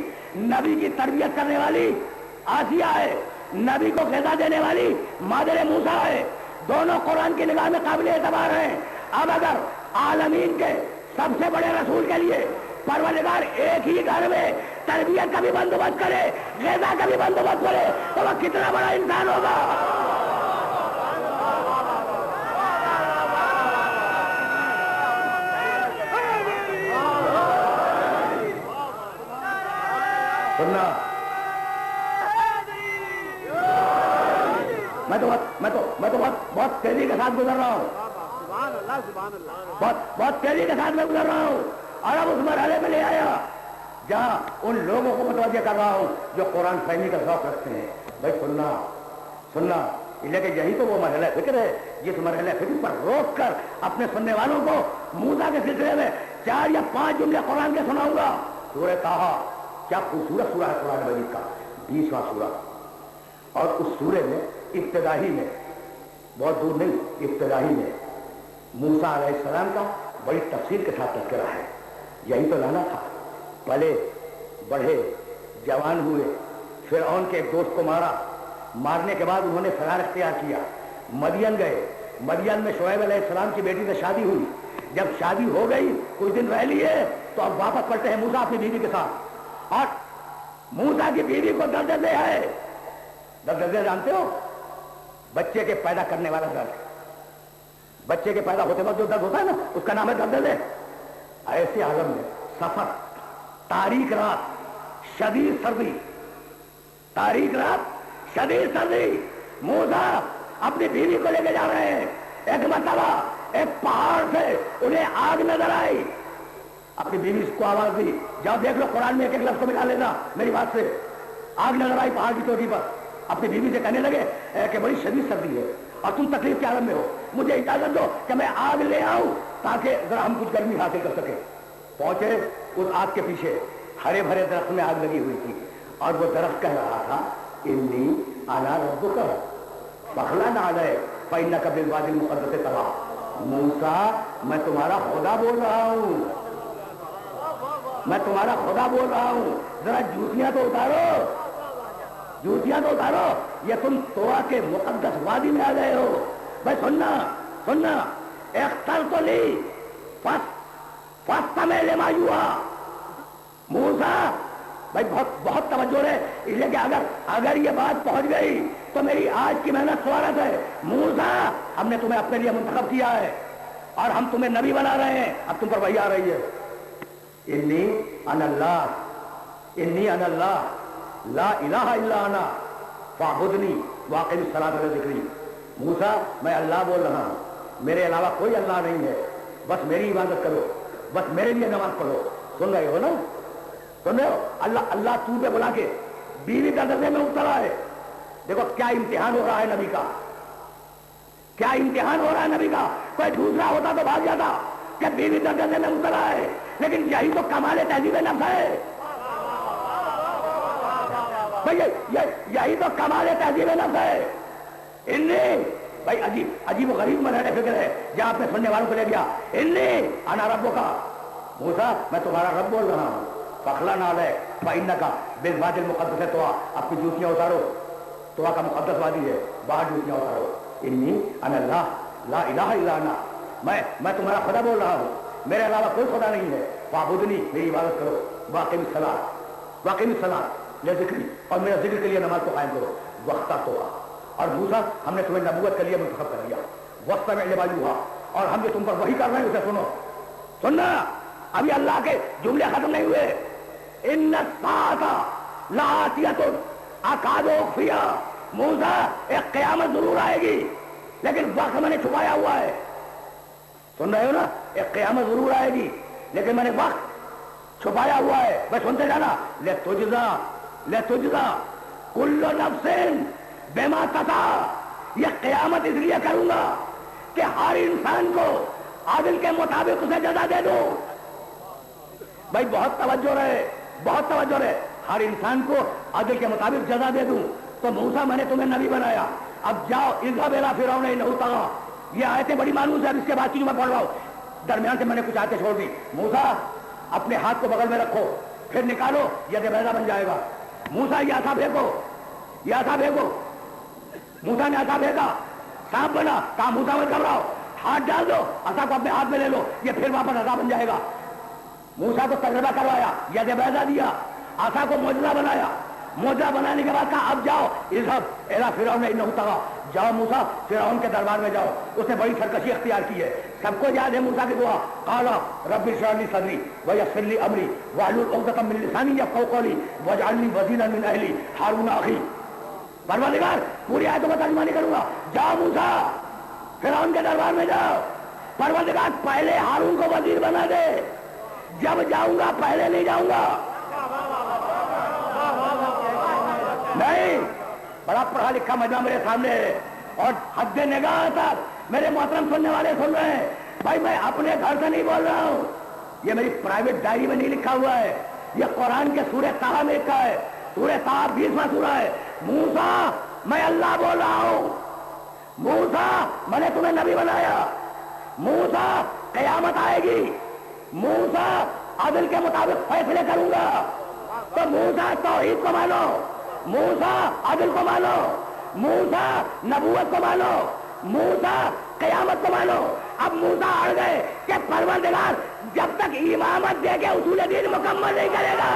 نبی کی تربیت کرنے والی آسیہ ہے, نبی کو غذا دینے والی مادر موسیٰ ہے. دونوں قرآن کی نگاہ میں قابل اعتبار ہیں. اب اگر عالمین کے سب سے بڑے رسول کے لیے پروردگار ایک ہی گھر میں تربیت کا بھی بندوبست کرے, غذا کا بھی بندوبست کرے تو وہ کتنا بڑا انسان ہوگا. سننا میں تو بہت تیزی کے ساتھ گزر رہا ہوں. بہت تیزی کے ساتھ میں گزر رہا ہوں اور اب اس مرحلے میں لے آیا جہاں ان لوگوں کو متوجہ کر رہا ہوں جو قرآن فہمی کا ذوق رکھتے ہیں. بھائی سننا لیکن یہی تو وہ مرحلہ فکر ہے جس مرحلہ فکر پر روک کر اپنے سننے والوں کو موسیٰ کے سلسلے میں 4 یا 5 جملے قرآن کے سناؤں گا. سورہ طٰہٰ کیا خوبصورت سورہ ہے قرآن مجید کا, 20واں سورہ. اور اس سورے میں ابتدائی میں, بہت دور نہیں, ابتدائی میں موسیٰ علیہ السلام کا بڑی تفصیل کے ساتھ تذکرہ ہے. یہی تو لانا تھا. پلے بڑھے جوان ہوئے, فرعون کے ایک دوست کو مارا, مارنے کے بعد انہوں نے فرار اختیار کیا, مدین گئے. مدین میں شعیب علیہ السلام کی بیٹی سے شادی ہوئی. جب شادی ہو گئی کچھ دن رہ لیے تو اب واپس پڑتے ہیں موسیٰ اپنی بیوی کے ساتھ. اور موسیٰ کی بیوی کو درد دے ہے. درد دے جانتے ہو, بچے کے پیدا کرنے والا درد. بچے کے پیدا ہوتے وقت جو درد ہوتا ہے نا اس کا نام ہے درد دے. ایسے عالم میں سفر, تاریک رات, شدید سردی, تاریک رات شدید سردی. موسیٰ اپنی بیوی کو لے کے جا رہے ہیں. ایک مرتبہ ایک پہاڑ سے انہیں آگ نظر آئی. اپنی بیوی کو آواز دی, جاؤ دیکھ لو قرآن میں ایک ایک لفظ کو ملا لینا میری بات سے. آگ نظر آئی پہاڑ کی چوٹی پر. اپنی بیوی سے کہنے لگے کہ بڑی شدید سردی ہے اور تم تکلیف کے عالم میں ہو, مجھے اجازت دو کہ میں آگ لے آؤں تاکہ ذرا ہم کچھ گرمی حاصل کر سکیں. پہنچے, اس آگ کے پیچھے ہرے بھرے درخت میں آگ لگی ہوئی تھی اور وہ درخت کہہ رہا تھا انی انا ربک فاخلع علیہ فانک بالوادی المقدس طویٰ. موسیٰ میں تمہارا خدا بول رہا ہوں, میں تمہارا خدا بول رہا ہوں, ذرا جوتیاں تو اتارو. یہ تم طویٰ کے مقدس وادی میں آ گئے ہو. بھائی سننا اخترت لی فاستمع لما یوحیٰ. موسیٰ بھائی بہت توجہ ہے, اس لیے کہ اگر یہ بات پہنچ گئی تو میری آج کی محنت سوارت ہے. موسیٰ ہم نے تمہیں اپنے لیے منتخب کیا ہے اور ہم تمہیں نبی بنا رہے ہیں. اب تم پر وحی آ رہی ہے. انی انا اللہ لا الہ الا انا فاعبدنی واقم الصلاۃ لذکری. موسیٰ میں اللہ بول رہا ہوں, میرے علاوہ کوئی اللہ نہیں ہے, بس میری عبادت کرو, بس میرے لیے نماز پڑھو. سن رہے ہو نا, سن رہے ہو؟ اللہ تو پہ بلا کے بیوی کا درجے میں مبتلا ہے. دیکھو کیا امتحان ہو رہا ہے نبی کا, کیا امتحان ہو رہا ہے نبی کا. کوئی دوسرا ہوتا تو بھاگ جاتا کہ بیوی کا درجے میں مبتلا ہے, لیکن یہی تو کمال تہذیب نفس ہے. یہی تو کمال تہذیب نفس ہے. بھائی عجیب و غریب مرحلہ فکر ہے جہاں اپنے سننے والوں کو لے گیا. انا ربک کا موسیٰ میں تمہارا رب بول رہا ہوں. فخلا نال ہے فإنک بالواد المقدس طویٰ, اپنی جوتیاں اتارو, طویٰ کا مقدس وادی ہے, باہر جوتیاں اتارو. انی انا اللہ لا الہ الا انا, میں تمہارا خدا بول رہا ہوں, میرے علاوہ کوئی خدا نہیں ہے. فاعبدنی, میری عبادت کرو. واقم الصلاۃ لذکری, اور میرا ذکر کے لیے نماز کو قائم کرو. وقتا توبہ, اور موسیٰ ہم نے تمہیں نبوت کے لیے منتخب کر لیا. واستمع لما یوحیٰ, اور ہم جو تم پر وحی کر رہے ہیں اسے سنو. سننا, ابھی اللہ کے جملے ختم نہیں ہوئے. ان الساعۃ لآتیۃ اکاد اخفیہا, موسیٰ ایک قیامت ضرور آئے گی لیکن وقت میں نے چھپایا ہوا ہے. سن رہے ہو نا, ایک قیامت ضرور آئے گی لیکن میں نے وقت چھپایا ہوا ہے. بس سنتے جانا. لتجزا کل نفس بما تسعی, یہ قیامت اس لیے کروں گا کہ ہر انسان کو عادل کے مطابق اسے جزا دے دو. بھائی بہت توجہ رہے, بہت توجہ رہے. ہر انسان کو عادل کے مطابق جزا دے دوں. تو موسیٰ میں نے تمہیں نبی بنایا, اب جاؤ اذهب الى فرعون انه طغى. یہ آیتیں بڑی مانوس ہے, اب اس کے بعد کی جو میں پڑھ رہا ہوں درمیان سے میں نے کچھ آیتیں چھوڑ دی. موسیٰ اپنے ہاتھ کو بغل میں رکھو, پھر نکالو, ید بیضا بن جائے گا. موسیٰ یہ عصا پھینکو, یہ عصا پھینکو. موسیٰ نے عصا پھینکا, سانپ بنا. کہا موسیٰ مت گھبراؤ, ہاتھ ڈال دو, عصا کو اپنے ہاتھ میں لے لو, یہ پھر واپس عصا بن جائے گا. موسیٰ کو تجربہ کروایا, ید بیضا دیا, عصا کو معجزہ بنایا. معجزہ بنانے کے بعد کہا اب جاؤ اذهب الى فرعون انه طغى, جاؤ موسیٰ فرعون کے دربار میں جاؤ. اس نے بڑی سرکشی اختیار کی ہے, سب کو یاد ہے موسیٰ کی دعا. قال رب اشرح لي صدري ويسر لي امري واحلل عقدة من لساني يفقهوا قولي واجعل لي وزيرا من اهلي هارون اخي. پروردگار پوری آیتوں کا ترجمہ نہیں کروں گا. جاؤ موسیٰ فرعون کے دربار میں جاؤ. پروردگار پہلے ہارون کو وزیر بنا دے, جب جاؤں گا پہلے نہیں جاؤں گا. نہیں, بڑا پڑھا لکھا مجمع میرے سامنے ہے اور حد نگاہ تک میرے محترم سننے والے سن رہے ہیں. بھائی میں اپنے گھر سے نہیں بول رہا ہوں, یہ میری پرائیویٹ ڈائری میں نہیں لکھا ہوا ہے, یہ قرآن کے سورہ طٰہٰ میں لکھا ہے. سورہ طٰہٰ 20واں سورہ ہے. موسیٰ میں اللہ بول رہا ہوں, موسیٰ میں نے تمہیں نبی بنایا. موسیٰ قیامت آئے گی, موسیٰ عدل کے مطابق فیصلے کروں گا. تو موسیٰ توحید کو مانو, موسیٰ عدل کو مانو, موسیٰ نبوت کو مانو, موسیٰ قیامت کو مانو. اب موسیٰ اڑ گئے کہ پروردگار جب تک امامت دے کے اصول دین مکمل نہیں کرے گا.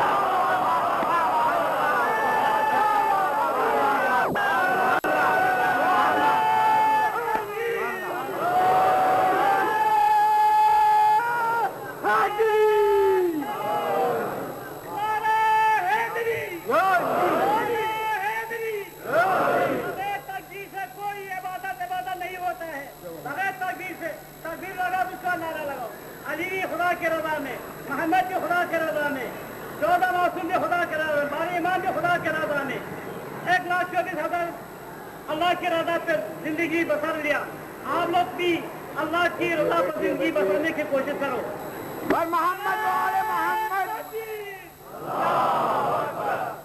محمد کے خدا کے رضا میں, 14 معصوم کے خدا کے رضا میں, 12 امام کے خدا کے رضا میں, 1,34,000 اللہ کی رضا پر زندگی بسر لیا. آپ لوگ بھی اللہ کی رضا پر زندگی بسرنے کی کوشش کرو. اور محمد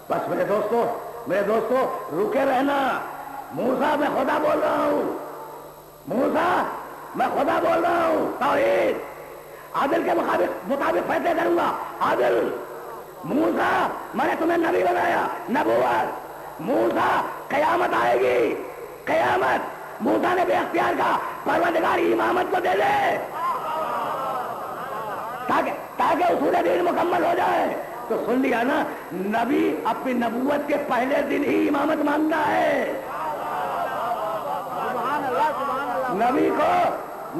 بس میرے دوستو رکے رہنا. موسیٰ میں خدا بول رہا ہوں, موسیٰ میں خدا بول رہا ہوں. توحید عادل کے مطابق فیصلے کروں گا. عادل. موسیٰ میں نے تمہیں نبی بنایا, نبوت. موسیٰ قیامت آئے گی, قیامت. موسیٰ نے بے اختیار کا پروردگار امامت کو دے دے تاکہ اصول دین مکمل ہو جائے. تو سن لیا نا, نبی اپنی نبوت کے پہلے دن ہی امامت مانتا ہے.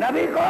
نبی کو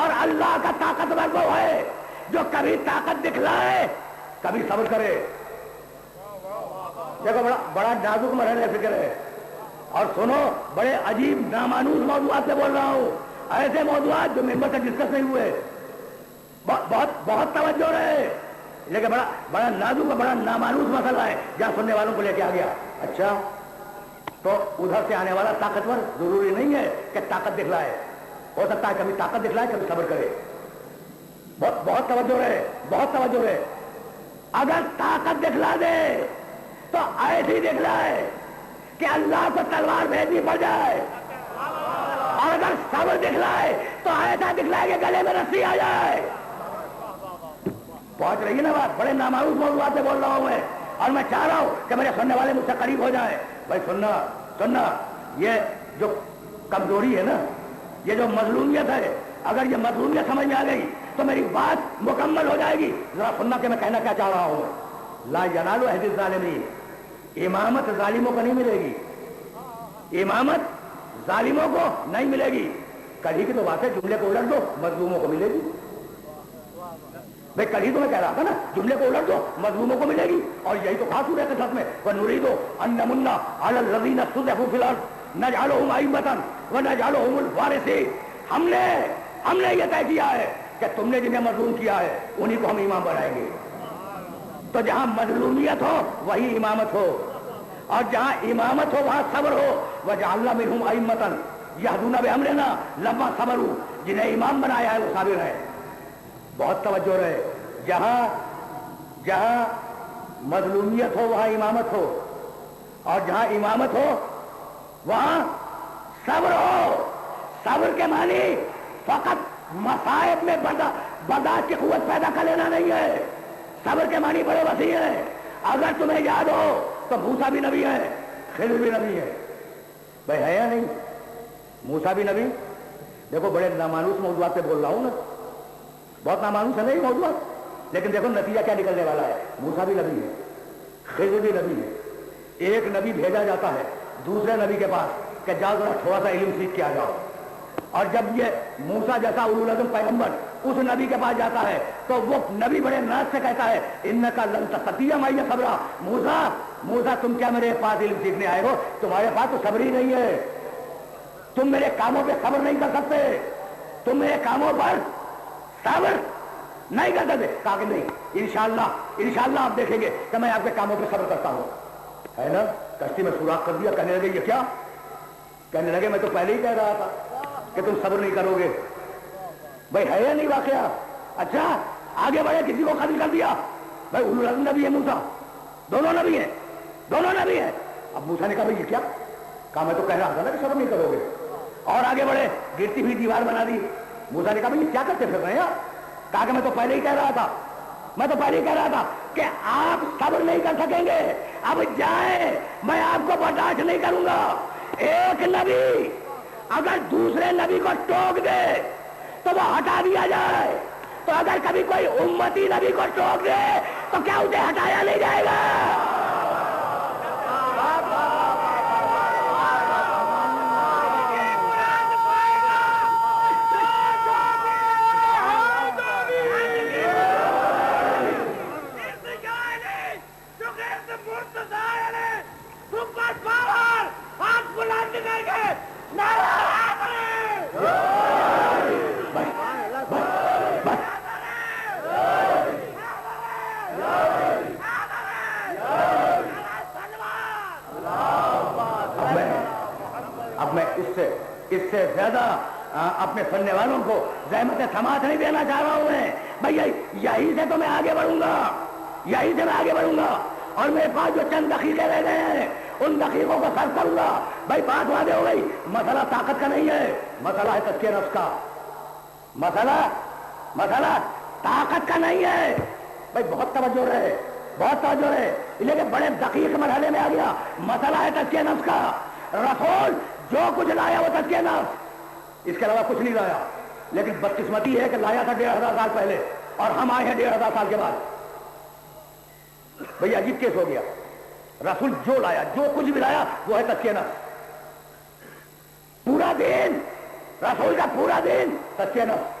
اور اللہ کا طاقتور وہ ہے جو کبھی طاقت دکھلائے کبھی صبر کرے. دیکھو بڑا نازک مرحلہ فکر ہے. اور سنو بڑے عجیب نامانوس موضوعات سے بول رہا ہوں, ایسے موضوعات جو ممبر سے ڈسکس نہیں ہوئے. بہت توجہ رہے, لیکن بڑا نازک اور بڑا نامانوس مسئلہ ہے جہاں سننے والوں کو لے کے آ گیا. اچھا تو ادھر سے آنے والا طاقتور ضروری نہیں ہے کہ طاقت دکھلائے, ہو سکتا ہے کبھی طاقت دکھلائے کبھی صبر کرے. بہت توجہ رہے, بہت توجہ رہے. اگر طاقت دکھلا دے تو ایسی دکھلائے کہ اللہ کو تلوار بھیجنی پڑ جائے, اور اگر صبر دکھلائے تو ایسا دکھلائے کہ گلے میں رسی آ جائے. پہنچ رہی ہے نا بات؟ بڑے نامعروف موضوعات سے بول رہا ہوں میں, اور میں چاہ رہا ہوں کہ میرے سننے والے مجھ سے قریب ہو جائیں. بھائی سننا, یہ جو کمزوری ہے نا, یہ جو مظلومیت ہے, اگر یہ مظلومیت سمجھ میں آ گئی تو میری بات مکمل ہو جائے گی. ذرا سننا کہ میں کہنا کیا چاہ رہا ہوں. لا ینال عہد الظالمین, امامت ظالموں کو نہیں ملے گی, امامت ظالموں کو نہیں ملے گی. کل ہی کی تو بات ہے, جملے کو الٹ دو مظلوموں کو ملے گی. بھائی کل ہی تو میں کہہ رہا تھا نا, جملے کو الٹ دو مظلوموں کو ملے گی. اور یہی تو خاص سورہ کے ساتھ میں وَنُرِيدُ أَن نَمُنَّ عَلَى الَّذِينَ اسْتُضْعِفُوا فِي الْأَرْضِ نَجْعَلُهُمْ أَئِمَّةً وَنَجْعَلُهُمُ الْوَارِثِينَ. ہم نے یہ طے کیا ہے کہ تم نے جنہیں مظلوم کیا ہے انہی کو ہم امام بنائیں گے. تو جہاں مظلومیت ہو وہی امامت ہو, اور جہاں امامت ہو وہاں صبر ہو. وَجَعَلْنَا مِنْهُمْ أَئِمَّةً يَهْدُونَ بِأَمْرِنَا لَمَّا صَبَرُوا, جنہیں امام بنایا ہے وہ صابر ہے. بہت توجہ رہے, جہاں مظلومیت ہو وہاں امامت ہو, اور جہاں امامت ہو وہاں صبر ہو. صبر کے معنی فقط مصائب میں برداشت کی قوت پیدا کر لینا نہیں ہے. صبر کے معنی بڑے وسیع ہیں. اگر تمہیں یاد ہو تو موسیٰ بھی نبی ہے, خضر بھی نبی ہے. بھائی ہے یا نہیں؟ موسیٰ بھی نبی. دیکھو بڑے نامانوس موضوعات سے بول رہا ہوں نا, بہت نامانوس ہے نا یہ موضوعات, لیکن دیکھو نتیجہ کیا نکلنے والا ہے. موسیٰ بھی نبی ہے, خضر بھی نبی ہے. ایک نبی بھیجا جاتا ہے دوسرے نبی کے پاس کہ جاؤ ذرا تھوڑا سا علم سیکھ کے آ جاؤ. اور جب یہ موسیٰ جیسا اولو العزم پیغمبر اس نبی کے پاس جاتا ہے تو وہ نبی بڑے ناز سے کہتا ہے انکا لن تستطیع معی صبرا. موسیٰ تم کیا میرے پاس علم سیکھنے آئے ہو؟ تمہارے پاس تو صبر ہی نہیں ہے, تم میرے کاموں پہ صبر نہیں کر سکتے, تم میرے کاموں پر صبر نہیں کر سکتے. کہا کہ نہیں, انشاءاللہ آپ دیکھیں گے کہ میں آپ کے کاموں پہ صبر کرتا ہوں. ہے نا, کشتی میں سوراخ کر دیا. کہنے لگے یہ کیا؟ کہنے لگے میں تو پہلے ہی کہہ رہا تھا کہ تم صبر نہیں کرو گے. بھائی ہے یا نہیں واقعہ؟ اچھا آگے بڑھے, کسی کو قتل کر دیا. بھائی اولو العزم نبی ہے موسیٰ, دونوں نبی ہیں. اب موسیٰ نے کہا بھائی یہ کیا؟ کہا میں تو کہہ رہا تھا نا کہ صبر نہیں کرو گے. اور آگے بڑھے, گرتی ہوئی دیوار بنا دی. موسیٰ نے کہا بھائی یہ کیا کرتے پھر رہے ہیں؟ کہا کہ میں تو پہلے ہی کہہ رہا تھا کہ آپ صبر نہیں کر سکیں گے. اب جائیں, میں آپ کو برداشت نہیں کروں گا. ایک نبی اگر دوسرے نبی کو ٹوک دے تو وہ ہٹا دیا جائے, تو اگر کبھی کوئی امتی نبی کو ٹوک دے تو کیا اسے ہٹایا نہیں جائے گا؟ اس سے زیادہ اپنے سننے والوں کو زحمت سماعت نہیں دینا چاہ رہا ہوں میں. بھائی یہی سے تو میں آگے بڑھوں گا, اور میرے پاس جو چند دقیقے رہ گئے ہیں ان دقیقوں کو صرف کروں گا. بھائی بات واضح ہو گئی, مسئلہ طاقت کا نہیں ہے, مسئلہ ہے تزکیہ نفس کا. مسئلہ طاقت کا نہیں ہے. بھائی بہت توجہ رہے, لیکن بڑے دقیق مرحلے میں آ گیا. مسئلہ ہے تزکیہ نفس کا. رسول جو کچھ لایا وہ تزکیہ نفس, اس کے علاوہ کچھ نہیں لایا. لیکن بدقسمتی ہے کہ لایا تھا 1500 سال پہلے اور ہم آئے ہیں 1500 سال کے بعد. بھئی عجیب کیس ہو گیا. رسول جو لایا, جو کچھ بھی لایا وہ ہے تزکیہ نفس. پورا دین, رسول کا پورا دین تزکیہ نفس.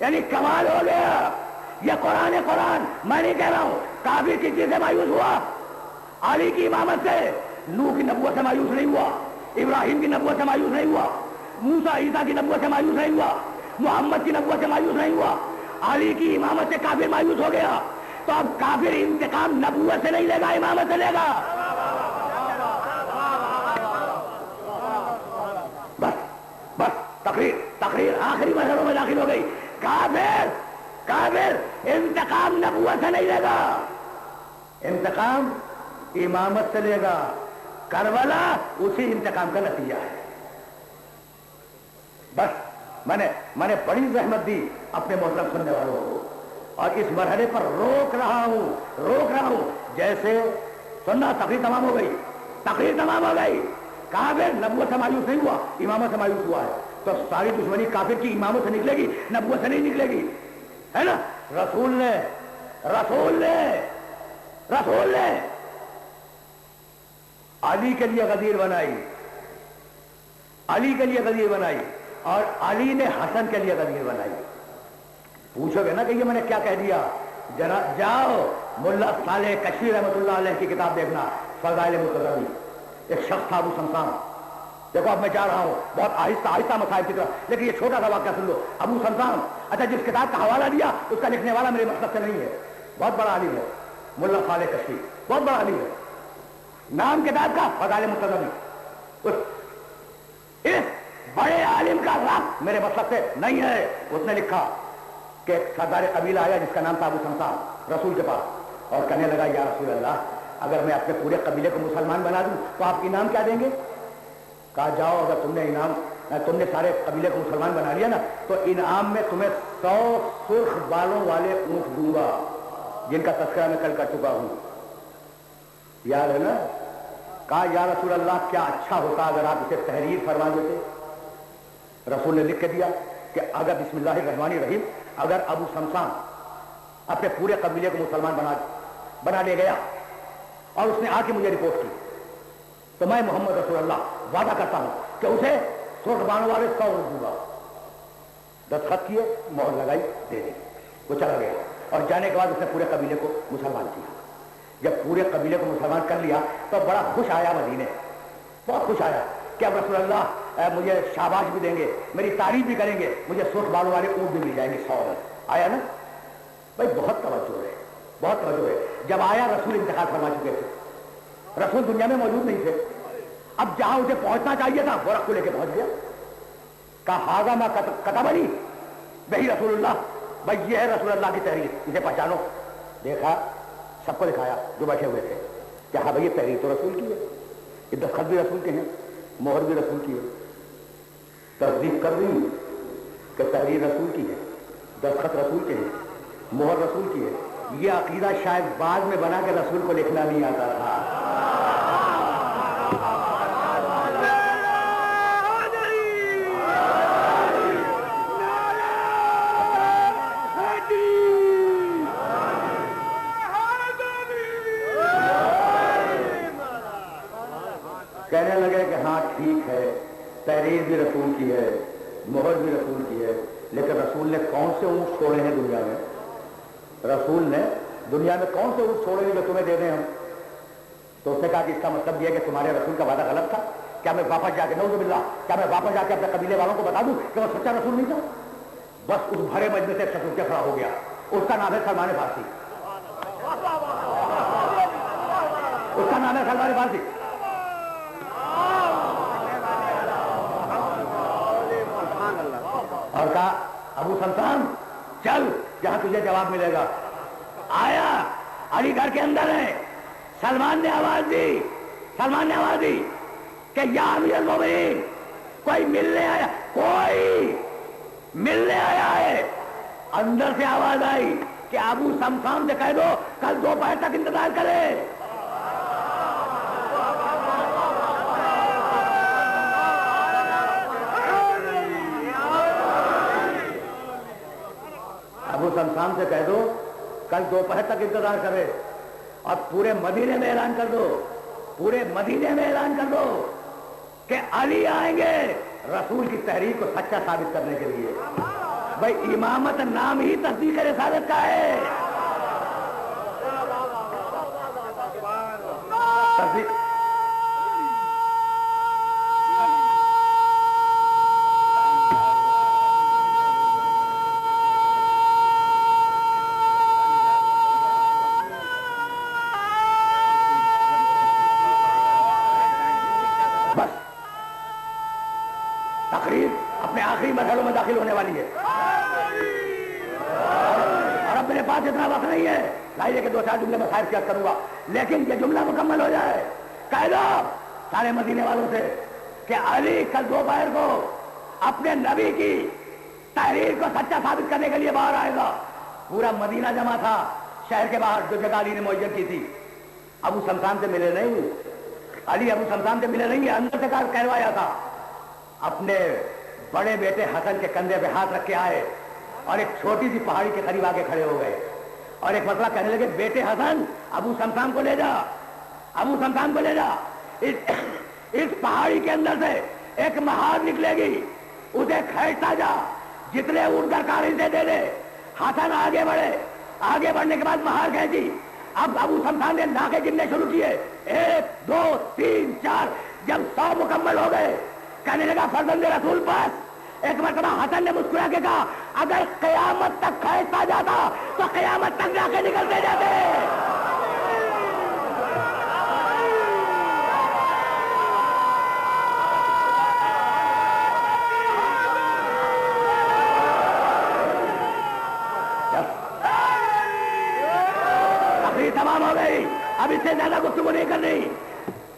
یعنی کمال ہو گیا. یہ قرآن میں نہیں کہہ رہا ہوں. کافر کی چیز سے مایوس ہوا؟ علی کی امامت سے. نوح کی نبوت سے مایوس نہیں ہوا. ابراہیم کی نبوت سے مایوس نہیں ہوا. موسیٰ عیسیٰ کی نبوت سے مایوس نہیں ہوا. محمد کی نبوت سے مایوس نہیں ہوا. علی کی امامت سے کافر مایوس ہو گیا. تو اب کافر انتقام نبوت سے نہیں لے گا، امامت سے لے گا. بس تقریر آخری مرحلوں میں داخل ہو گئی. کافر انتقام نبوت سے نہیں لے گا، انتقام امامت سے لے گا. کربلا اسی انتقام کا نتیجہ ہے. بس میں نے بڑی زحمت دی اپنے محترم سننے والوں کو، اور اس مرحلے پر روک رہا ہوں. جیسے سننا، تقریر تمام ہو گئی. کافر نبوت سے مایوس نہیں ہوا، امامت سے مایوس ہوا ہے. تو ساری دشمنی کافر کی امامت سے نکلے گی، نبوت سے نہیں نکلے گی، ہے نا. رسول نے علی کے لیے غدیر بنائی، اور علی نے حسن کے لیے غدیر بنائی. پوچھو گے نا کہ یہ میں نے کیا کہہ دیا؟ ذرا جاؤ ملا صالح کشی رحمۃ اللہ علیہ کی کتاب دیکھنا، فضائل متضی. ایک شخص تھا ابو سمسام. دیکھو اب میں جا رہا ہوں بہت آہستہ مسائل کی طرف، لیکن یہ چھوٹا سا واقعہ سن لو. ابو سمسام، اچھا جس کتاب کا حوالہ دیا اس کا لکھنے والا میرے مقصد سے نہیں ہے، بہت بڑا عالم ہے، ملا صالح کشی، بہت بڑا عالم ہے. نام کتاب کا فضائل متضی. اس بڑے عالم کا رابط میرے مقصد سے نہیں ہے. اس نے لکھا کہ ایک سردار قبیلہ آیا جس کا نام تھا ابو سمسام رسول کے پاس، اور کہنے لگا یا رسول اللہ، اگر میں اپنے پورے قبیلے کو مسلمان بنا دوں تو آپ انعام کیا دیں گے؟ کہا جاؤ، اگر تم نے سارے قبیلے کو مسلمان بنا لیا نا تو انعام میں تمہیں 100 سرخ بالوں والے اونٹ دوں گا، جن کا تذکرہ میں کل کر چکا ہوں. یاد ہے نا؟ کہا یا رسول اللہ، کیا اچھا ہوتا اگر آپ اسے تحریر فرما دیتے. رسول نے لکھ کے دیا کہ اگر بسم اللہ الرحمن الرحیم، اگر ابو سمسام اپنے پورے قبیلے کو مسلمان بنا لے گیا اور اس نے آ کے مجھے رپورٹ کی، تو میں محمد رسول اللہ وعدہ کرتا ہوں کہ اسے سرخ بالوں والے 100 اونٹ دوں گا. دستخط کیے، مہر لگائی، دے دی. وہ چلا گیا، اور جانے کے بعد اس نے پورے قبیلے کو مسلمان کیا. جب پورے قبیلے کو مسلمان کر لیا تو بڑا خوش آیا مدینے، بہت خوش آیا کہ اب رسول اللہ مجھے شاباش بھی دیں گے، میری تعریف بھی کریں گے، مجھے سرخ بالوں والے اونٹ بھی مل جائیں گے 100. آیا نا بھائی، بہت توجہ ہے. جب آیا رسول انتقال فرما چکے تھے، رسول دنیا میں موجود نہیں تھے. اب جہاں اسے پہنچنا چاہیے تھا وہ رکھو لے کے پہنچ گیا. کہا ہاگا میں کتبنی، وہی رسول اللہ، بھائی یہ ہے رسول اللہ کی تحریر، اسے پہچانو. دیکھا، سب کو دکھایا جو بیٹھے ہوئے تھے کہ ہاں بھائی یہ تحریر تو رسول کی ہے، یہ دستخط بھی رسول کے ہیں، مہر بھی رسول کی ہے. تصدیق کر رہی کہ تحریر رسول کی ہے، دستخط رسول کے ہیں، مہر رسول کی ہے. یہ عقیدہ شاید بعد میں بنا کہ رسول کو لکھنا نہیں آتا تھا. کہنے لگے کہ ہاں ٹھیک ہے، تحریر بھی رسول کی ہے، مہر بھی رسول کی ہے، لیکن رسول نے کون سے اونٹ چھوڑے ہیں دنیا میں؟ رسول نے دنیا میں کون سے اونٹ چھوڑے ہیں جو تمہیں دے دیں ہم؟ تو اس نے کہا کہ اس کا مطلب یہ ہے کہ تمہارے رسول کا وعدہ غلط تھا. کیا میں واپس جا کے نعوذ باللہ، کیا میں واپس جا کے اپنے قبیلے والوں کو بتا دوں کہ وہ سچا رسول نہیں تھا؟ بس اس بھرے مجمع سے ایک شخص کھڑا ہو گیا، اس کا نام ہے سلمان فارسی. اس کا نام ہے سلمان فارسی. اور کہا ابو سمسام چل جہاں تجھے جواب ملے گا. آیا، علی گھر کے اندر ہے. سلمان نے آواز دی کہ یا امیر المومنین، کوئی ملنے آیا ہے. اندر سے آواز آئی کہ ابو سمسام سے کہہ دو کل دوپہر تک انتظار کرے. ابو سمسام سے کہہ دو کل دوپہر تک انتظار کرے، اور پورے مدینے میں اعلان کر دو کہ علی آئیں گے رسول کی تحریر کو سچا ثابت کرنے کے لیے. بھائی امامت نام ہی تصدیق رسالت کا ہے. تصدیق بس تقریر اپنے آخری مرحلوں میں داخل ہونے والی ہے اور اب میرے پاس اتنا وقت نہیں ہے لائیے کہ 2-4 جملے میں خیر کیا کروں گا، لیکن یہ جملہ مکمل ہو جائے. کہہ دو سارے مدینے والوں سے کہ علی کل دوپہر کو اپنے نبی کی تحریر کو سچا ثابت کرنے کے لیے باہر آئے گا. پورا مدینہ جمع تھا شہر کے باہر جو جگہ علی نے معین کی تھی. ابو سمسان سے ملے نہیں علی، ابو سمسان سے ملے نہیں، اندر سے کہلوایا تھا. اپنے بڑے بیٹے حسن کے کندھے پہ ہاتھ رکھ کے آئے اور ایک چھوٹی سی پہاڑی کے قریب آگے کھڑے ہو گئے اور ایک مسئلہ کہنے لگے، بیٹے حسن ابو سمسان کو لے جا، ابو سمسان کو لے جا. اس پہاڑی کے اندر سے ایک مہار نکلے گی، اسے کھینچتا جا، جتنے اونٹ درکار سے دے دے. حسن آگے بڑھے، آگے بڑھنے کے بعد مہار کھینچی. اب ابو سمسان نے ناکے گننے شروع کیے، 1 2 3 4. جب 100 مکمل ہو گئے کہنے لگا، فرزند رسول پاس. ایک مرتبہ حسن نے مسکرا کے کہا، اگر قیامت تک کھینچتا جاتا تو قیامت تک ناکے نکلتے جاتے. تمام ہو گئی، اب اس سے زیادہ گفتگو نہیں کرنی.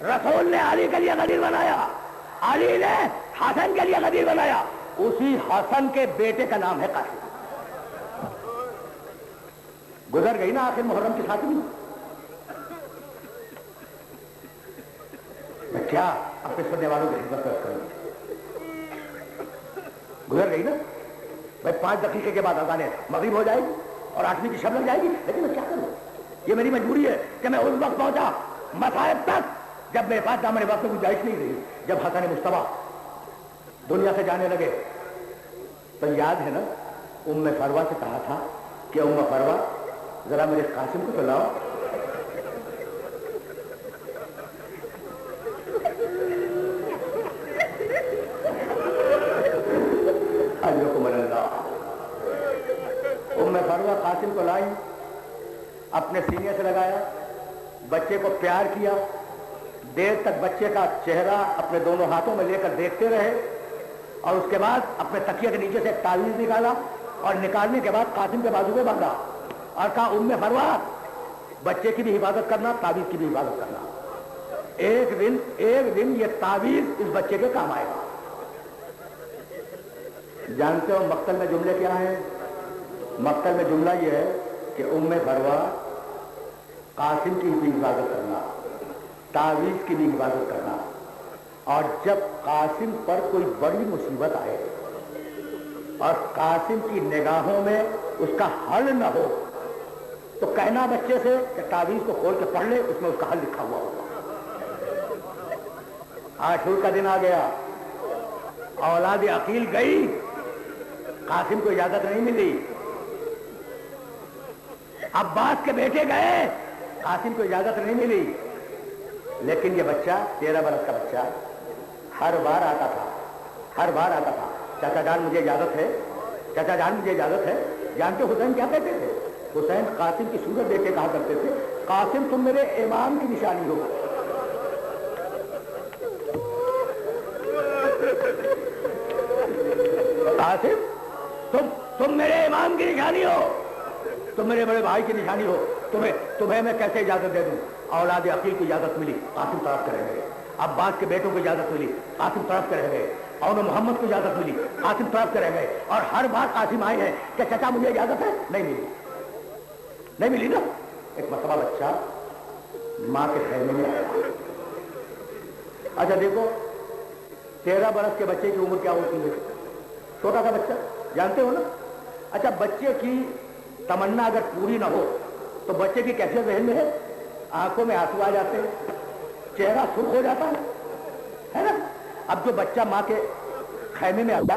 رسول نے علی کے لیے غدیر بنایا، علی نے حسن کے لیے غدیر بنایا. اسی حسن کے بیٹے کا نام ہے قاسم. گزر گئی نا آخر محرم کی ساتویں. میں کیا اپنے سننے والوں کی خدمت کروں، گزر گئی نا بھائی. 5 دقیقے کے بعد اذان مغرب ہو جائے گی اور 8ویں کی شب لگ جائے گی، لیکن میں کیا کروں، یہ میری مجبوری ہے کہ میں اس وقت پہنچا مصائب تک جب میرے پاس دامن وقت کی گنجائش نہیں رہی. جب حسن مصطفیٰ دنیا سے جانے لگے تو یاد ہے نا ام فروہ سے کہا تھا کہ ام فروہ ذرا میرے قاسم کو تو لاؤ. اجرکم اللہ. ام فروہ قاسم کو لائی، اپنے سینے سے لگایا، بچے کو پیار کیا، دیر تک بچے کا چہرہ اپنے دونوں ہاتھوں میں لے کر دیکھتے رہے اور اس کے بعد اپنے تکیے کے نیچے سے ایک تعویذ نکالا اور نکالنے کے بعد قاسم کے بازو میں باندھا اور کہا، ام فروہ بچے کی بھی حفاظت کرنا، تعویذ کی بھی حفاظت کرنا. ایک دن یہ تعویذ اس بچے کے کام آئے گا. جانتے ہو مقتل میں جملے کیا ہیں؟ مقتل میں جملہ یہ ہے کہ ام فروہ قاسم کی بھی حفاظت کرنا، تعویذ کی بھی حفاظت کرنا، اور جب قاسم پر کوئی بڑی مصیبت آئے اور قاسم کی نگاہوں میں اس کا حل نہ ہو تو کہنا بچے سے کہ تعویذ کو کھول کے پڑھ لے، اس میں اس کا حل لکھا ہوا ہوگا. عاشور کا دن آ گیا، اولاد عقیل گئی، قاسم کو اجازت نہیں ملی. عباس کے بیٹے گئے، قاسم کو اجازت نہیں ملی. لیکن یہ بچہ 13 برس کا بچہ ہر بار آتا تھا، چاچا جان مجھے اجازت ہے، چاچا جان مجھے اجازت ہے. جانتے حسین کیا کہتے تھے؟ حسین قاسم کی صورت دیکھ کے کہا کرتے تھے، قاسم تم میرے امام کی نشانی ہو. قاسم تم میرے امام کی نشانی ہو، تم میرے بڑے بھائی کی نشانی ہو، تمہیں میں کیسے اجازت دے دوں؟ اولاد عقیل کو اجازت ملی، قاسم طرف کے رہ گئے. عباس کے بیٹوں کو اجازت ملی، قاسم طرف کے رہ گئے. اور محمد کو اجازت ملی، قاسم طرف کے رہ گئے. اور ہر بار قاسم آئے ہیں کہ چچا مجھے اجازت ہے، نہیں ملی نا. ایک مرتبہ بچہ ماں کے خیمے میں آیا. اچھا دیکھو 13 برس کے بچے کی عمر کیا ہوتی ہے؟ چھوٹا سا بچہ، جانتے ہو نا. اچھا بچے کی تمنا اگر پوری نہ ہو تو بچے کی کیفیت ذہن میں ہے، آنکھوں میں آنسو آ جاتے ہیں، چہرہ سرخ ہو جاتا ہے نا. اب جو بچہ ماں کے خیمے میں آتا